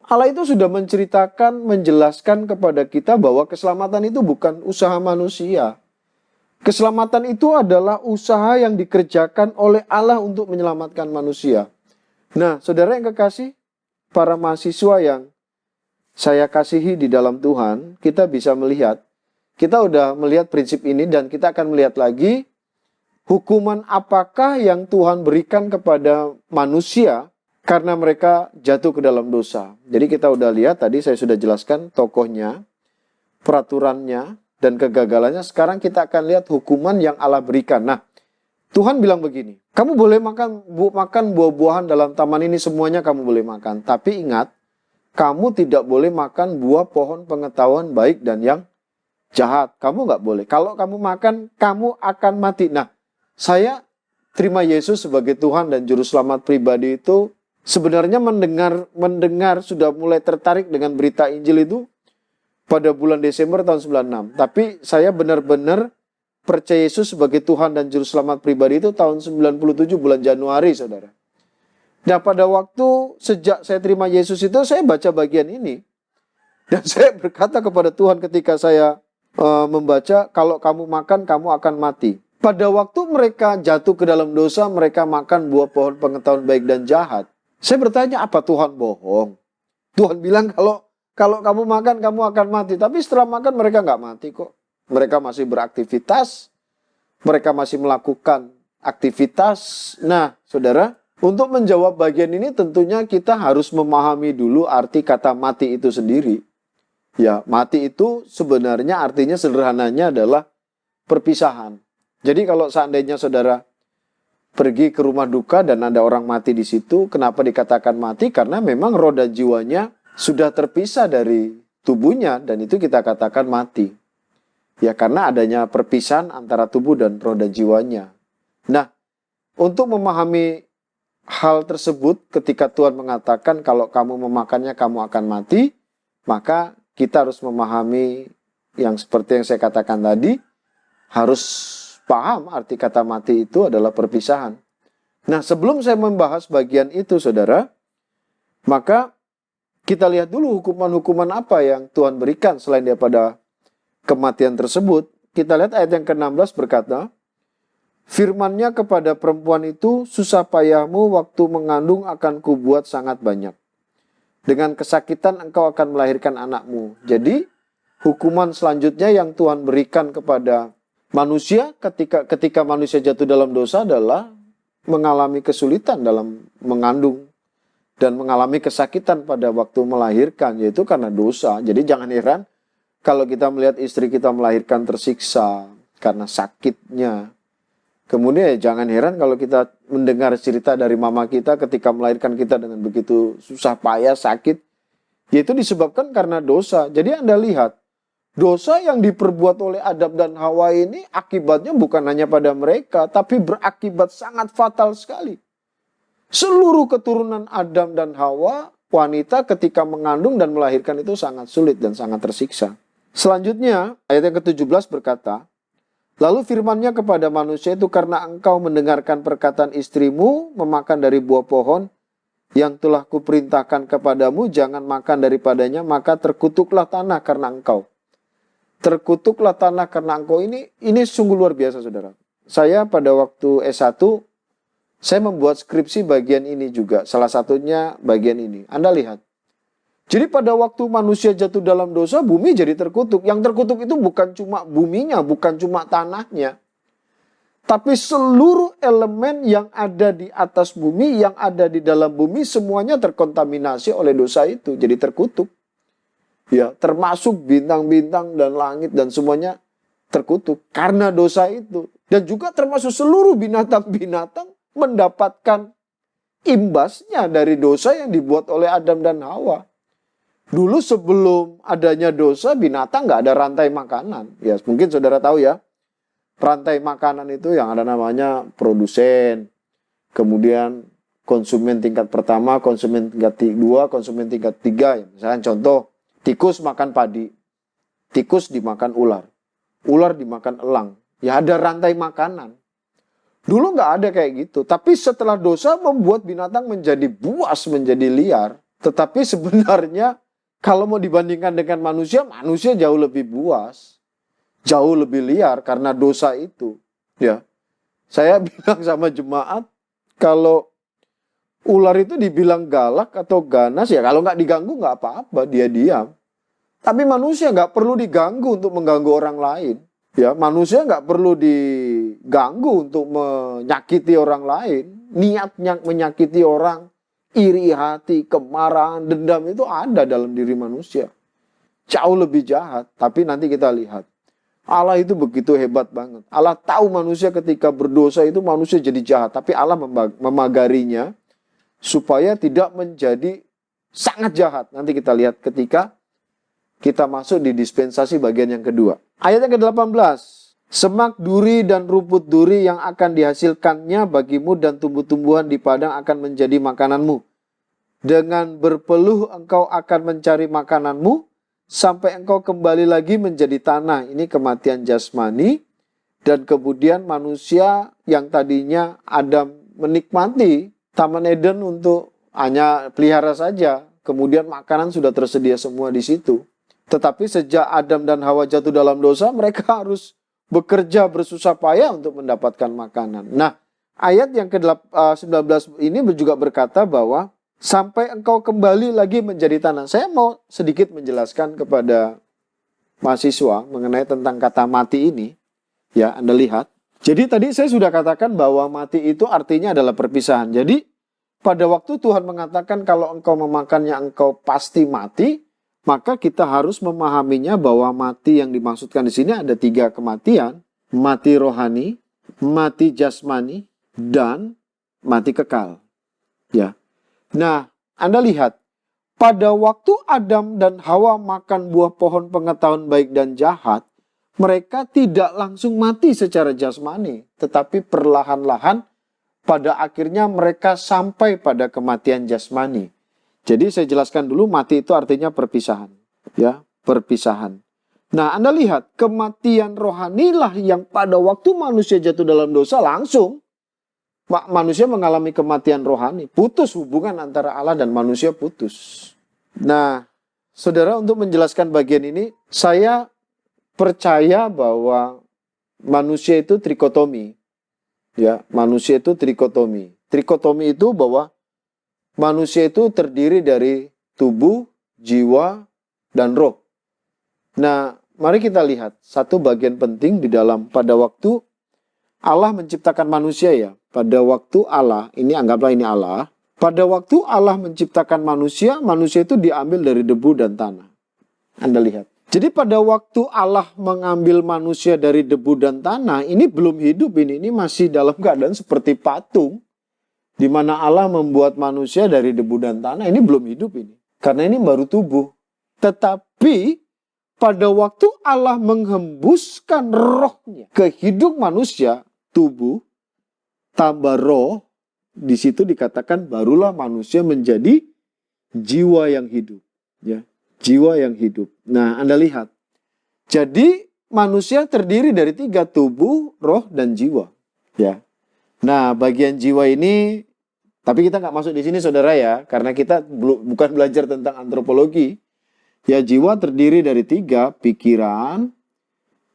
Allah itu sudah menceritakan, menjelaskan kepada kita bahwa keselamatan itu bukan usaha manusia. Keselamatan itu adalah usaha yang dikerjakan oleh Allah untuk menyelamatkan manusia. Nah, saudara yang kekasih, para mahasiswa yang saya kasihi di dalam Tuhan, kita bisa melihat, kita udah melihat prinsip ini dan kita akan melihat lagi hukuman apakah yang Tuhan berikan kepada manusia karena mereka jatuh ke dalam dosa. Jadi kita udah lihat tadi, saya sudah jelaskan tokohnya, peraturannya, dan kegagalannya. Sekarang kita akan lihat hukuman yang Allah berikan. Nah, Tuhan bilang begini, kamu boleh makan buah-buahan dalam taman ini, semuanya kamu boleh makan. Tapi ingat, kamu tidak boleh makan buah pohon pengetahuan baik dan yang jahat. Kamu nggak boleh. Kalau kamu makan, kamu akan mati. Nah, saya terima Yesus sebagai Tuhan dan Juru Selamat pribadi itu, sebenarnya mendengar sudah mulai tertarik dengan berita Injil itu pada bulan Desember tahun 96. Tapi saya benar-benar percaya Yesus sebagai Tuhan dan Juru Selamat pribadi itu tahun 97 bulan Januari, saudara. Nah, pada waktu sejak saya terima Yesus itu, saya baca bagian ini. Dan saya berkata kepada Tuhan ketika saya membaca, kalau kamu makan, kamu akan mati. Pada waktu mereka jatuh ke dalam dosa, mereka makan buah pohon pengetahuan baik dan jahat. Saya bertanya, apa Tuhan bohong? Tuhan bilang kalau kamu makan, kamu akan mati. Tapi setelah makan, mereka nggak mati kok. Mereka masih beraktivitas. Mereka masih melakukan aktivitas. Nah, saudara, untuk menjawab bagian ini tentunya kita harus memahami dulu arti kata mati itu sendiri. Ya, mati itu sebenarnya artinya sederhananya adalah perpisahan. Jadi kalau seandainya saudara pergi ke rumah duka dan ada orang mati di situ, kenapa dikatakan mati? Karena memang roh dan jiwanya sudah terpisah dari tubuhnya, dan itu kita katakan mati. Ya, karena adanya perpisahan antara tubuh dan roh dan jiwanya. Nah, untuk memahami hal tersebut, ketika Tuhan mengatakan kalau kamu memakannya kamu akan mati, maka kita harus memahami yang seperti yang saya katakan tadi, harus paham arti kata mati itu adalah perpisahan. Nah, sebelum saya membahas bagian itu, saudara, maka kita lihat dulu hukuman-hukuman apa yang Tuhan berikan selain daripada kematian tersebut. Kita lihat ayat yang ke-16 berkata, firman-Nya kepada perempuan itu, susah payahmu waktu mengandung akan kubuat sangat banyak. Dengan kesakitan engkau akan melahirkan anakmu. Jadi, hukuman selanjutnya yang Tuhan berikan kepada manusia ketika manusia jatuh dalam dosa adalah mengalami kesulitan dalam mengandung dan mengalami kesakitan pada waktu melahirkan, yaitu karena dosa. Jadi jangan heran kalau kita melihat istri kita melahirkan tersiksa, karena sakitnya. Kemudian ya jangan heran kalau kita mendengar cerita dari mama kita ketika melahirkan kita dengan begitu susah payah, sakit. Yaitu disebabkan karena dosa. Jadi Anda lihat, dosa yang diperbuat oleh Adam dan Hawa ini akibatnya bukan hanya pada mereka, tapi berakibat sangat fatal sekali. Seluruh keturunan Adam dan Hawa, wanita ketika mengandung dan melahirkan itu sangat sulit dan sangat tersiksa. Selanjutnya, ayat yang ke-17 berkata, lalu firman-Nya kepada manusia itu, karena engkau mendengarkan perkataan istrimu, memakan dari buah pohon yang telah kuperintahkan kepadamu, jangan makan daripadanya, maka terkutuklah tanah karena engkau. Terkutuklah tanah karena engkau ini sungguh luar biasa, saudara. Saya pada waktu S1, saya membuat skripsi bagian ini juga. Salah satunya bagian ini. Anda lihat. Jadi pada waktu manusia jatuh dalam dosa, bumi jadi terkutuk. Yang terkutuk itu bukan cuma buminya, bukan cuma tanahnya. Tapi seluruh elemen yang ada di atas bumi, yang ada di dalam bumi, semuanya terkontaminasi oleh dosa itu. Jadi terkutuk. Ya, termasuk bintang-bintang dan langit dan semuanya terkutuk. Karena dosa itu. Dan juga termasuk seluruh binatang-binatang mendapatkan imbasnya dari dosa yang dibuat oleh Adam dan Hawa. Dulu sebelum adanya dosa, binatang nggak ada rantai makanan. Ya, mungkin saudara tahu ya, rantai makanan itu yang ada namanya produsen, kemudian konsumen tingkat pertama, konsumen tingkat 2, konsumen tingkat 3. Ya, misalnya contoh, tikus makan padi, tikus dimakan ular, ular dimakan elang. Ya ada rantai makanan. Dulu nggak ada kayak gitu. Tapi setelah dosa membuat binatang menjadi buas, menjadi liar. Tetapi sebenarnya kalau mau dibandingkan dengan manusia, manusia jauh lebih buas. Jauh lebih liar karena dosa itu. Ya, saya bilang sama jemaat, kalau ular itu dibilang galak atau ganas, ya kalau nggak diganggu nggak apa-apa, dia diam. Tapi manusia nggak perlu diganggu untuk mengganggu orang lain. Ya, manusia nggak perlu diganggu untuk menyakiti orang lain. Niatnya menyakiti orang, iri hati, kemarahan, dendam itu ada dalam diri manusia. Jauh lebih jahat, tapi nanti kita lihat. Allah itu begitu hebat banget. Allah tahu manusia ketika berdosa itu manusia jadi jahat. Tapi Allah memagarinya supaya tidak menjadi sangat jahat. Nanti kita lihat ketika kita masuk di dispensasi bagian yang kedua. Ayat yang ke-18. Semak duri dan rumput duri yang akan dihasilkannya bagimu dan tumbuh-tumbuhan di padang akan menjadi makananmu. Dengan berpeluh engkau akan mencari makananmu sampai engkau kembali lagi menjadi tanah. Ini kematian jasmani. Dan kemudian manusia yang tadinya Adam menikmati Taman Eden untuk hanya pelihara saja. Kemudian makanan sudah tersedia semua di situ. Tetapi sejak Adam dan Hawa jatuh dalam dosa, mereka harus bekerja bersusah payah untuk mendapatkan makanan. Nah, ayat yang ke-19 ini juga berkata bahwa sampai engkau kembali lagi menjadi tanah. Saya mau sedikit menjelaskan kepada mahasiswa mengenai tentang kata mati ini. Ya, Anda lihat. Jadi tadi saya sudah katakan bahwa mati itu artinya adalah perpisahan. Jadi pada waktu Tuhan mengatakan kalau engkau memakannya engkau pasti mati, maka kita harus memahaminya bahwa mati yang dimaksudkan di sini ada 3 kematian. Mati rohani, mati jasmani, dan mati kekal. Ya. Nah, Anda lihat. Pada waktu Adam dan Hawa makan buah pohon pengetahuan baik dan jahat, mereka tidak langsung mati secara jasmani. Tetapi perlahan-lahan pada akhirnya mereka sampai pada kematian jasmani. Jadi saya jelaskan dulu, mati itu artinya perpisahan. Ya, perpisahan. Nah, Anda lihat, kematian rohanilah yang pada waktu manusia jatuh dalam dosa langsung manusia mengalami kematian rohani. Putus hubungan antara Allah dan manusia, putus. Nah, saudara, untuk menjelaskan bagian ini, saya percaya bahwa manusia itu trikotomi. Ya, manusia itu trikotomi. Trikotomi itu bahwa manusia itu terdiri dari tubuh, jiwa, dan roh. Nah, mari kita lihat satu bagian penting di dalam pada waktu Allah menciptakan manusia ya. Pada waktu Allah, ini anggaplah ini Allah. Pada waktu Allah menciptakan manusia, manusia itu diambil dari debu dan tanah. Anda lihat. Jadi pada waktu Allah mengambil manusia dari debu dan tanah, ini belum hidup ini masih dalam keadaan seperti patung. Di mana Allah membuat manusia dari debu dan tanah, ini belum hidup ini. Karena ini baru tubuh. Tetapi pada waktu Allah menghembuskan rohnya ke hidup manusia, tubuh, tambah roh, di situ dikatakan barulah manusia menjadi jiwa yang hidup. Ya, jiwa yang hidup. Nah, Anda lihat. Jadi manusia terdiri dari 3, tubuh, roh, dan jiwa. Ya. Nah, bagian jiwa ini, tapi kita nggak masuk di sini saudara ya, karena kita bukan belajar tentang antropologi. Ya, jiwa terdiri dari 3, pikiran,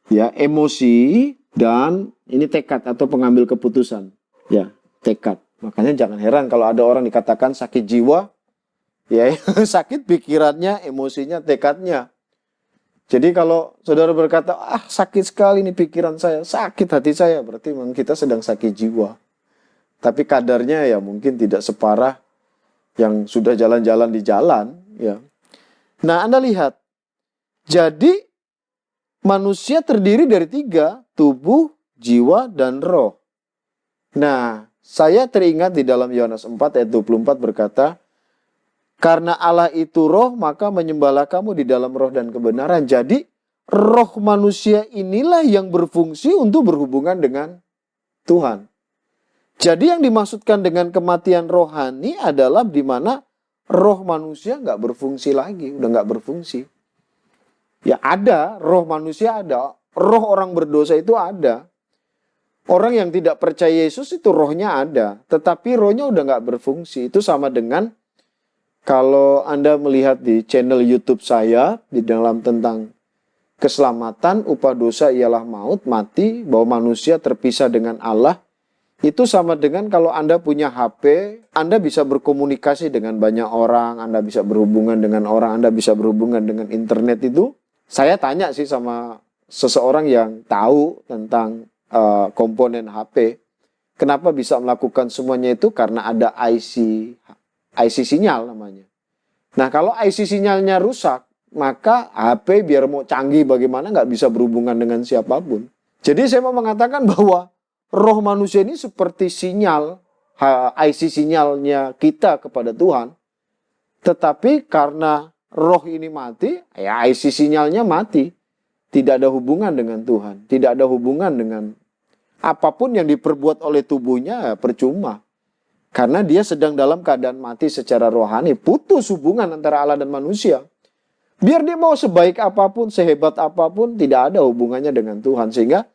ya, emosi, dan ini tekad atau pengambil keputusan. Ya, tekad. Makanya jangan heran kalau ada orang dikatakan sakit jiwa, ya, sakit pikirannya, emosinya, tekadnya. Jadi kalau saudara berkata, sakit sekali nih pikiran saya, sakit hati saya, berarti memang kita sedang sakit jiwa. Tapi kadarnya ya mungkin tidak separah yang sudah jalan-jalan di jalan. Ya. Nah, Anda lihat, jadi manusia terdiri dari 3, tubuh, jiwa, dan roh. Nah, saya teringat di dalam Yohanes 4 ayat 24 berkata, karena Allah itu roh, maka menyembahlah kamu di dalam roh dan kebenaran. Jadi, roh manusia inilah yang berfungsi untuk berhubungan dengan Tuhan. Jadi yang dimaksudkan dengan kematian rohani adalah di mana roh manusia nggak berfungsi lagi, udah nggak berfungsi. Ya ada, roh manusia ada, roh orang berdosa itu ada. Orang yang tidak percaya Yesus itu rohnya ada, tetapi rohnya udah nggak berfungsi. Itu sama dengan kalau Anda melihat di channel YouTube saya, di dalam tentang keselamatan, upah dosa ialah maut, mati, bahwa manusia terpisah dengan Allah, itu sama dengan kalau Anda punya HP, Anda bisa berkomunikasi dengan banyak orang, Anda bisa berhubungan dengan orang, Anda bisa berhubungan dengan internet itu. Saya tanya sih sama seseorang yang tahu tentang komponen HP, kenapa bisa melakukan semuanya itu? Karena ada IC sinyal namanya. Nah, kalau IC sinyalnya rusak, maka HP biar mau canggih bagaimana nggak bisa berhubungan dengan siapapun. Jadi saya mau mengatakan bahwa roh manusia ini seperti sinyal, IC sinyalnya kita kepada Tuhan. Tetapi karena roh ini mati, ya IC sinyalnya mati. Tidak ada hubungan dengan Tuhan. Tidak ada hubungan dengan apapun yang diperbuat oleh tubuhnya, percuma. Karena dia sedang dalam keadaan mati secara rohani. Putus hubungan antara Allah dan manusia. Biar dia mau sebaik apapun, sehebat apapun, tidak ada hubungannya dengan Tuhan. Sehingga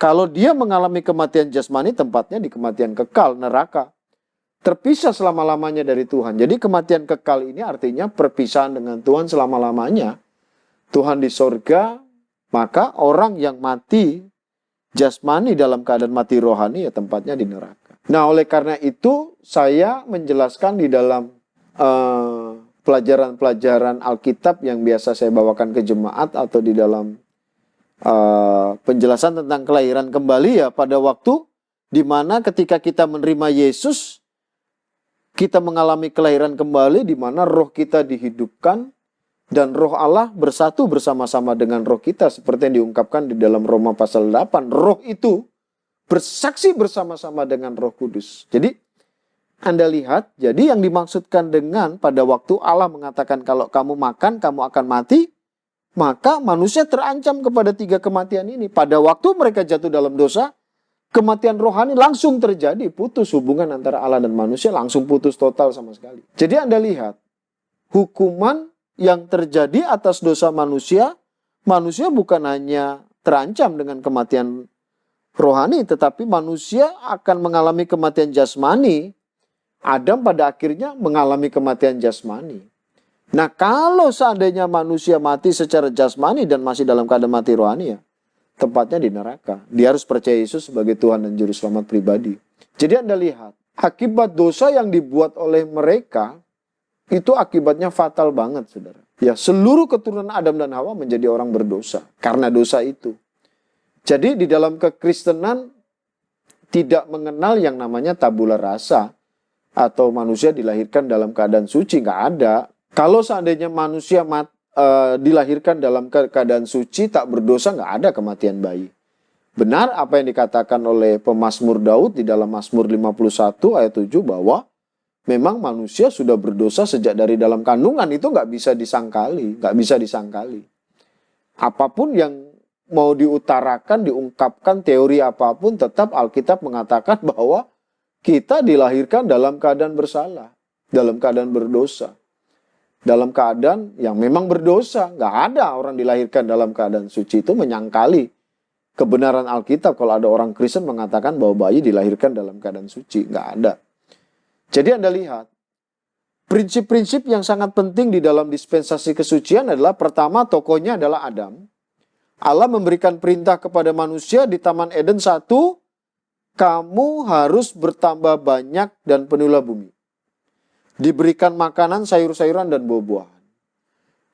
kalau dia mengalami kematian jasmani, tempatnya di kematian kekal, neraka. Terpisah selama-lamanya dari Tuhan. Jadi kematian kekal ini artinya perpisahan dengan Tuhan selama-lamanya. Tuhan di sorga, maka orang yang mati jasmani dalam keadaan mati rohani, ya tempatnya di neraka. Nah, oleh karena itu, saya menjelaskan di dalam pelajaran-pelajaran Alkitab yang biasa saya bawakan ke jemaat atau di dalam penjelasan tentang kelahiran kembali, ya pada waktu di mana ketika kita menerima Yesus, kita mengalami kelahiran kembali di mana roh kita dihidupkan dan roh Allah bersatu bersama-sama dengan roh kita seperti yang diungkapkan di dalam Roma pasal 8. Roh itu bersaksi bersama-sama dengan Roh Kudus. Jadi Anda lihat, jadi yang dimaksudkan dengan pada waktu Allah mengatakan kalau kamu makan, kamu akan mati, maka manusia terancam kepada 3 kematian ini. Pada waktu mereka jatuh dalam dosa, kematian rohani langsung terjadi, putus hubungan antara Allah dan manusia, langsung putus total sama sekali. Jadi Anda lihat, hukuman yang terjadi atas dosa manusia, manusia bukan hanya terancam dengan kematian rohani, tetapi manusia akan mengalami kematian jasmani. Adam pada akhirnya mengalami kematian jasmani. Nah, kalau seandainya manusia mati secara jasmani dan masih dalam keadaan mati rohani, ya tempatnya di neraka. Dia harus percaya Yesus sebagai Tuhan dan Juru Selamat pribadi. Jadi Anda lihat, akibat dosa yang dibuat oleh mereka, itu akibatnya fatal banget, saudara. Ya, seluruh keturunan Adam dan Hawa menjadi orang berdosa karena dosa itu. Jadi di dalam kekristenan tidak mengenal yang namanya tabula rasa atau manusia dilahirkan dalam keadaan suci, nggak ada. Kalau seandainya manusia dilahirkan dalam keadaan suci, tak berdosa, nggak ada kematian bayi. Benar apa yang dikatakan oleh pemazmur Daud di dalam Mazmur 51 ayat 7 bahwa memang manusia sudah berdosa sejak dari dalam kandungan, itu nggak bisa disangkali, nggak bisa disangkali. Apapun yang mau diutarakan, diungkapkan, teori apapun, tetap Alkitab mengatakan bahwa kita dilahirkan dalam keadaan bersalah, dalam keadaan berdosa. Dalam keadaan yang memang berdosa. Nggak ada orang dilahirkan dalam keadaan suci, itu menyangkali kebenaran Alkitab. Kalau ada orang Kristen mengatakan bahwa bayi dilahirkan dalam keadaan suci, nggak ada. Jadi Anda lihat, prinsip-prinsip yang sangat penting di dalam dispensasi kesucian adalah, pertama, tokohnya adalah Adam. Allah memberikan perintah kepada manusia di Taman Eden, 1, kamu harus bertambah banyak dan penuhilah bumi. Diberikan makanan, sayur-sayuran dan buah-buahan.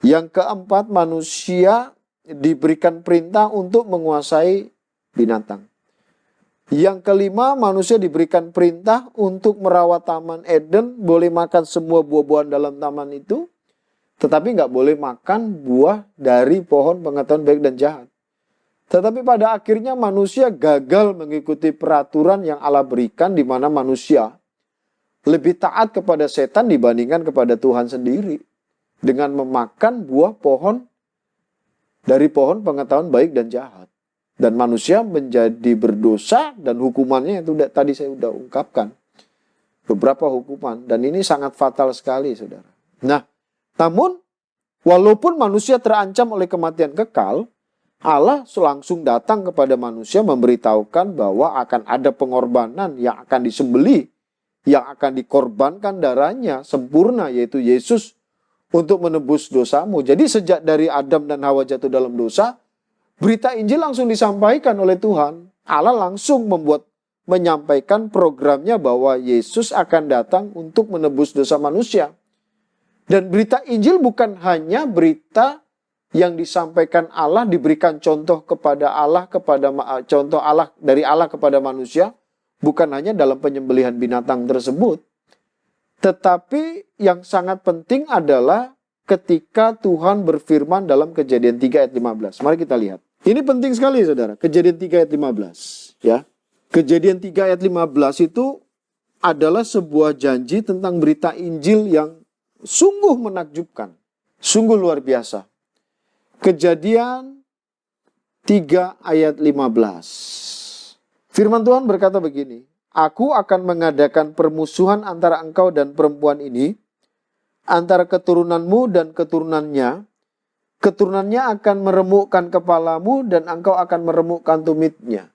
Yang keempat, manusia diberikan perintah untuk menguasai binatang. Yang kelima, manusia diberikan perintah untuk merawat Taman Eden, boleh makan semua buah-buahan dalam taman itu, tetapi nggak boleh makan buah dari pohon pengetahuan baik dan jahat. Tetapi pada akhirnya manusia gagal mengikuti peraturan yang Allah berikan, di mana manusia lebih taat kepada setan dibandingkan kepada Tuhan sendiri, dengan memakan buah pohon dari pohon pengetahuan baik dan jahat. Dan manusia menjadi berdosa, dan hukumannya itu tadi saya sudah ungkapkan. Beberapa hukuman, dan ini sangat fatal sekali, saudara. Nah, namun walaupun manusia terancam oleh kematian kekal, Allah langsung datang kepada manusia memberitahukan bahwa akan ada pengorbanan yang akan disembelih, yang akan dikorbankan darahnya sempurna, yaitu Yesus, untuk menebus dosamu. Jadi sejak dari Adam dan Hawa jatuh dalam dosa, berita Injil langsung disampaikan oleh Tuhan. Allah langsung menyampaikan programnya bahwa Yesus akan datang untuk menebus dosa manusia. Dan berita Injil bukan hanya berita yang disampaikan Allah, diberikan contoh kepada Allah, contoh Allah dari Allah kepada manusia, bukan hanya dalam penyembelihan binatang tersebut. Tetapi yang sangat penting adalah ketika Tuhan berfirman dalam Kejadian 3 ayat 15. Mari kita lihat. Ini penting sekali, saudara. Kejadian 3 ayat 15. Ya. Kejadian 3 ayat 15 itu adalah sebuah janji tentang berita Injil yang sungguh menakjubkan. Sungguh luar biasa. Kejadian 3 ayat 15. Firman Tuhan berkata begini. Aku akan mengadakan permusuhan antara engkau dan perempuan ini, antara keturunanmu dan keturunannya. Keturunannya akan meremukkan kepalamu dan engkau akan meremukkan tumitnya.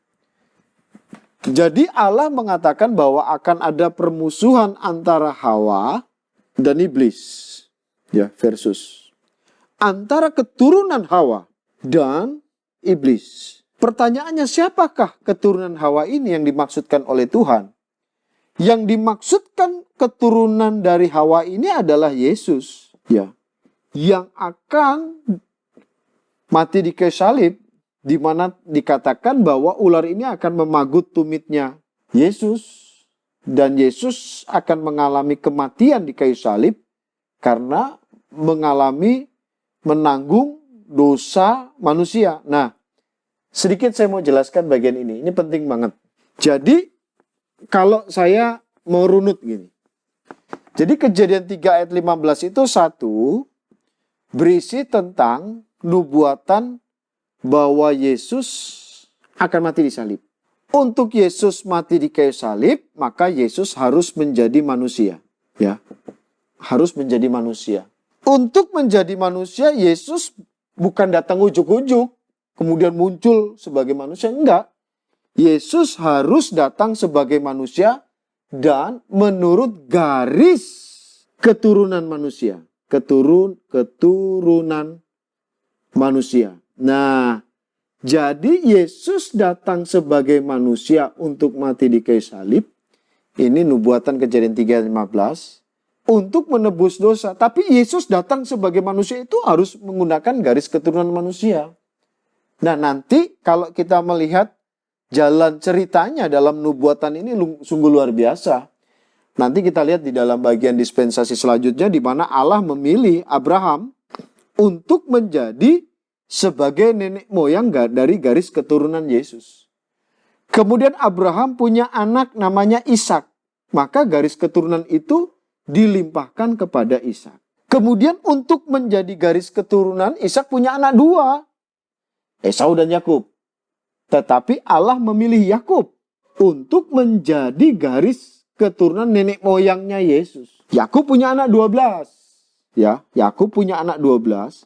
Jadi Allah mengatakan bahwa akan ada permusuhan antara Hawa dan iblis. Ya, versus. Antara keturunan Hawa dan iblis. Pertanyaannya, siapakah keturunan Hawa ini yang dimaksudkan oleh Tuhan? Yang dimaksudkan keturunan dari Hawa ini adalah Yesus, ya, yang akan mati di kayu salib, di mana dikatakan bahwa ular ini akan memagut tumitnya Yesus, dan Yesus akan mengalami kematian di kayu salib karena menanggung dosa manusia. Nah, sedikit saya mau jelaskan bagian ini. Ini penting banget. Jadi, kalau saya mau runut gini. Jadi Kejadian 3 ayat 15 itu berisi tentang nubuatan bahwa Yesus akan mati di salib. Untuk Yesus mati di kayu salib, maka Yesus harus menjadi manusia. Ya, harus menjadi manusia. Untuk menjadi manusia, Yesus bukan datang ujuk-ujuk, kemudian muncul sebagai manusia, enggak. Yesus harus datang sebagai manusia dan menurut garis keturunan manusia. Keturunan manusia. Nah, jadi Yesus datang sebagai manusia untuk mati di kayu salib. Ini nubuatan Kejadian 3 ayat 15. Untuk menebus dosa. Tapi Yesus datang sebagai manusia itu harus menggunakan garis keturunan manusia. Nah, nanti kalau kita melihat jalan ceritanya dalam nubuatan ini sungguh luar biasa. Nanti kita lihat di dalam bagian dispensasi selanjutnya, di mana Allah memilih Abraham untuk menjadi sebagai nenek moyang dari garis keturunan Yesus. Kemudian Abraham punya anak namanya Ishak. Maka garis keturunan itu dilimpahkan kepada Ishak. Kemudian untuk menjadi garis keturunan, Ishak punya anak dua, Esau dan Yakub. Tetapi Allah memilih Yakub untuk menjadi garis keturunan nenek moyangnya Yesus. Yakub punya anak 12. Ya, Yakub punya anak 12.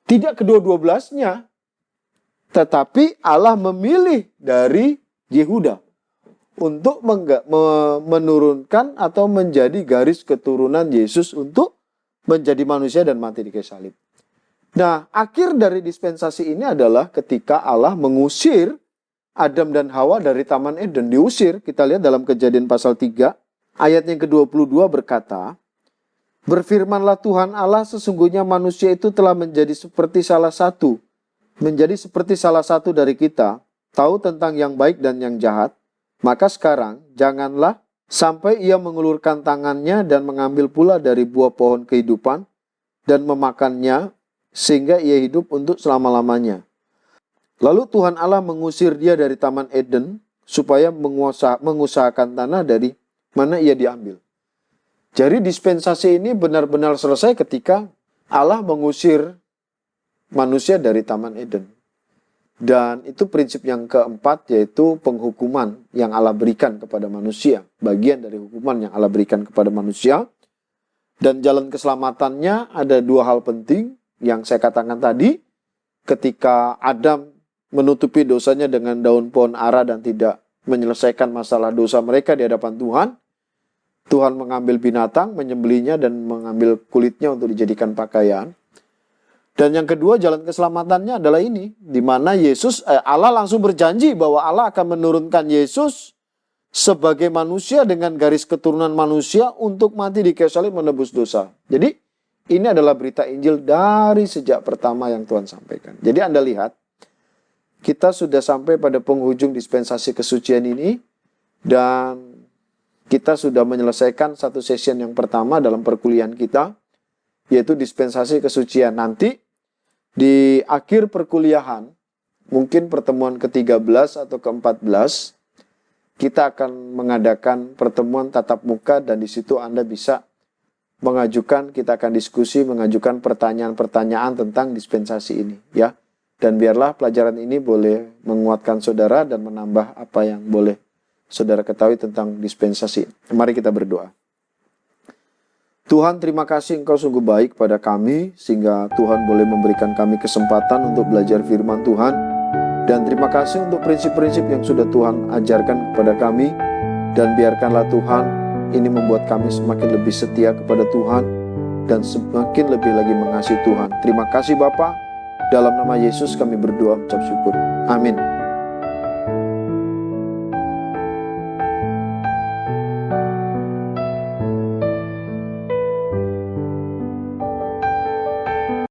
Tidak kedua-12-nya. Tetapi Allah memilih dari Yehuda untuk menurunkan atau menjadi garis keturunan Yesus untuk menjadi manusia dan mati di kayu salib. Nah, akhir dari dispensasi ini adalah ketika Allah mengusir Adam dan Hawa dari Taman Eden. Diusir, kita lihat dalam Kejadian pasal 3, ayat yang ke-22 berkata, "Berfirmanlah Tuhan Allah, sesungguhnya manusia itu telah menjadi seperti salah satu dari kita, tahu tentang yang baik dan yang jahat. Maka sekarang, janganlah sampai ia mengulurkan tangannya dan mengambil pula dari buah pohon kehidupan dan memakannya, sehingga ia hidup untuk selama-lamanya." Lalu Tuhan Allah mengusir dia dari Taman Eden supaya mengusahakan tanah dari mana ia diambil. Jadi dispensasi ini benar-benar selesai ketika Allah mengusir manusia dari Taman Eden. Dan itu prinsip yang keempat, yaitu penghukuman yang Allah berikan kepada manusia. Bagian dari hukuman yang Allah berikan kepada manusia. Dan jalan keselamatannya ada dua hal penting yang saya katakan tadi. Ketika Adam menutupi dosanya dengan daun pohon ara dan tidak menyelesaikan masalah dosa mereka di hadapan Tuhan, Tuhan mengambil binatang, menyembelihnya dan mengambil kulitnya untuk dijadikan pakaian. Dan yang kedua, jalan keselamatannya adalah ini, di mana Allah langsung berjanji bahwa Allah akan menurunkan Yesus sebagai manusia dengan garis keturunan manusia untuk mati di kayu salib menebus dosa. Jadi ini adalah berita Injil dari sejak pertama yang Tuhan sampaikan. Jadi Anda lihat, kita sudah sampai pada penghujung dispensasi kesucian ini, dan kita sudah menyelesaikan satu session yang pertama dalam perkuliahan kita, yaitu dispensasi kesucian. Nanti di akhir perkuliahan, mungkin pertemuan ke-13 atau ke-14, kita akan mengadakan pertemuan tatap muka, dan di situ Anda bisa mengajukan, kita akan diskusi, mengajukan pertanyaan-pertanyaan tentang dispensasi ini, ya. Dan biarlah pelajaran ini boleh menguatkan saudara dan menambah apa yang boleh saudara ketahui tentang dispensasi. Mari kita berdoa. Tuhan, terima kasih Engkau sungguh baik pada kami, sehingga Tuhan boleh memberikan kami kesempatan untuk belajar firman Tuhan. Dan terima kasih untuk prinsip-prinsip yang sudah Tuhan ajarkan kepada kami. Dan biarkanlah Tuhan, ini membuat kami semakin lebih setia kepada Tuhan, dan semakin lebih lagi mengasihi Tuhan. Terima kasih Bapa. Dalam nama Yesus kami berdoa, ucap syukur. Amin.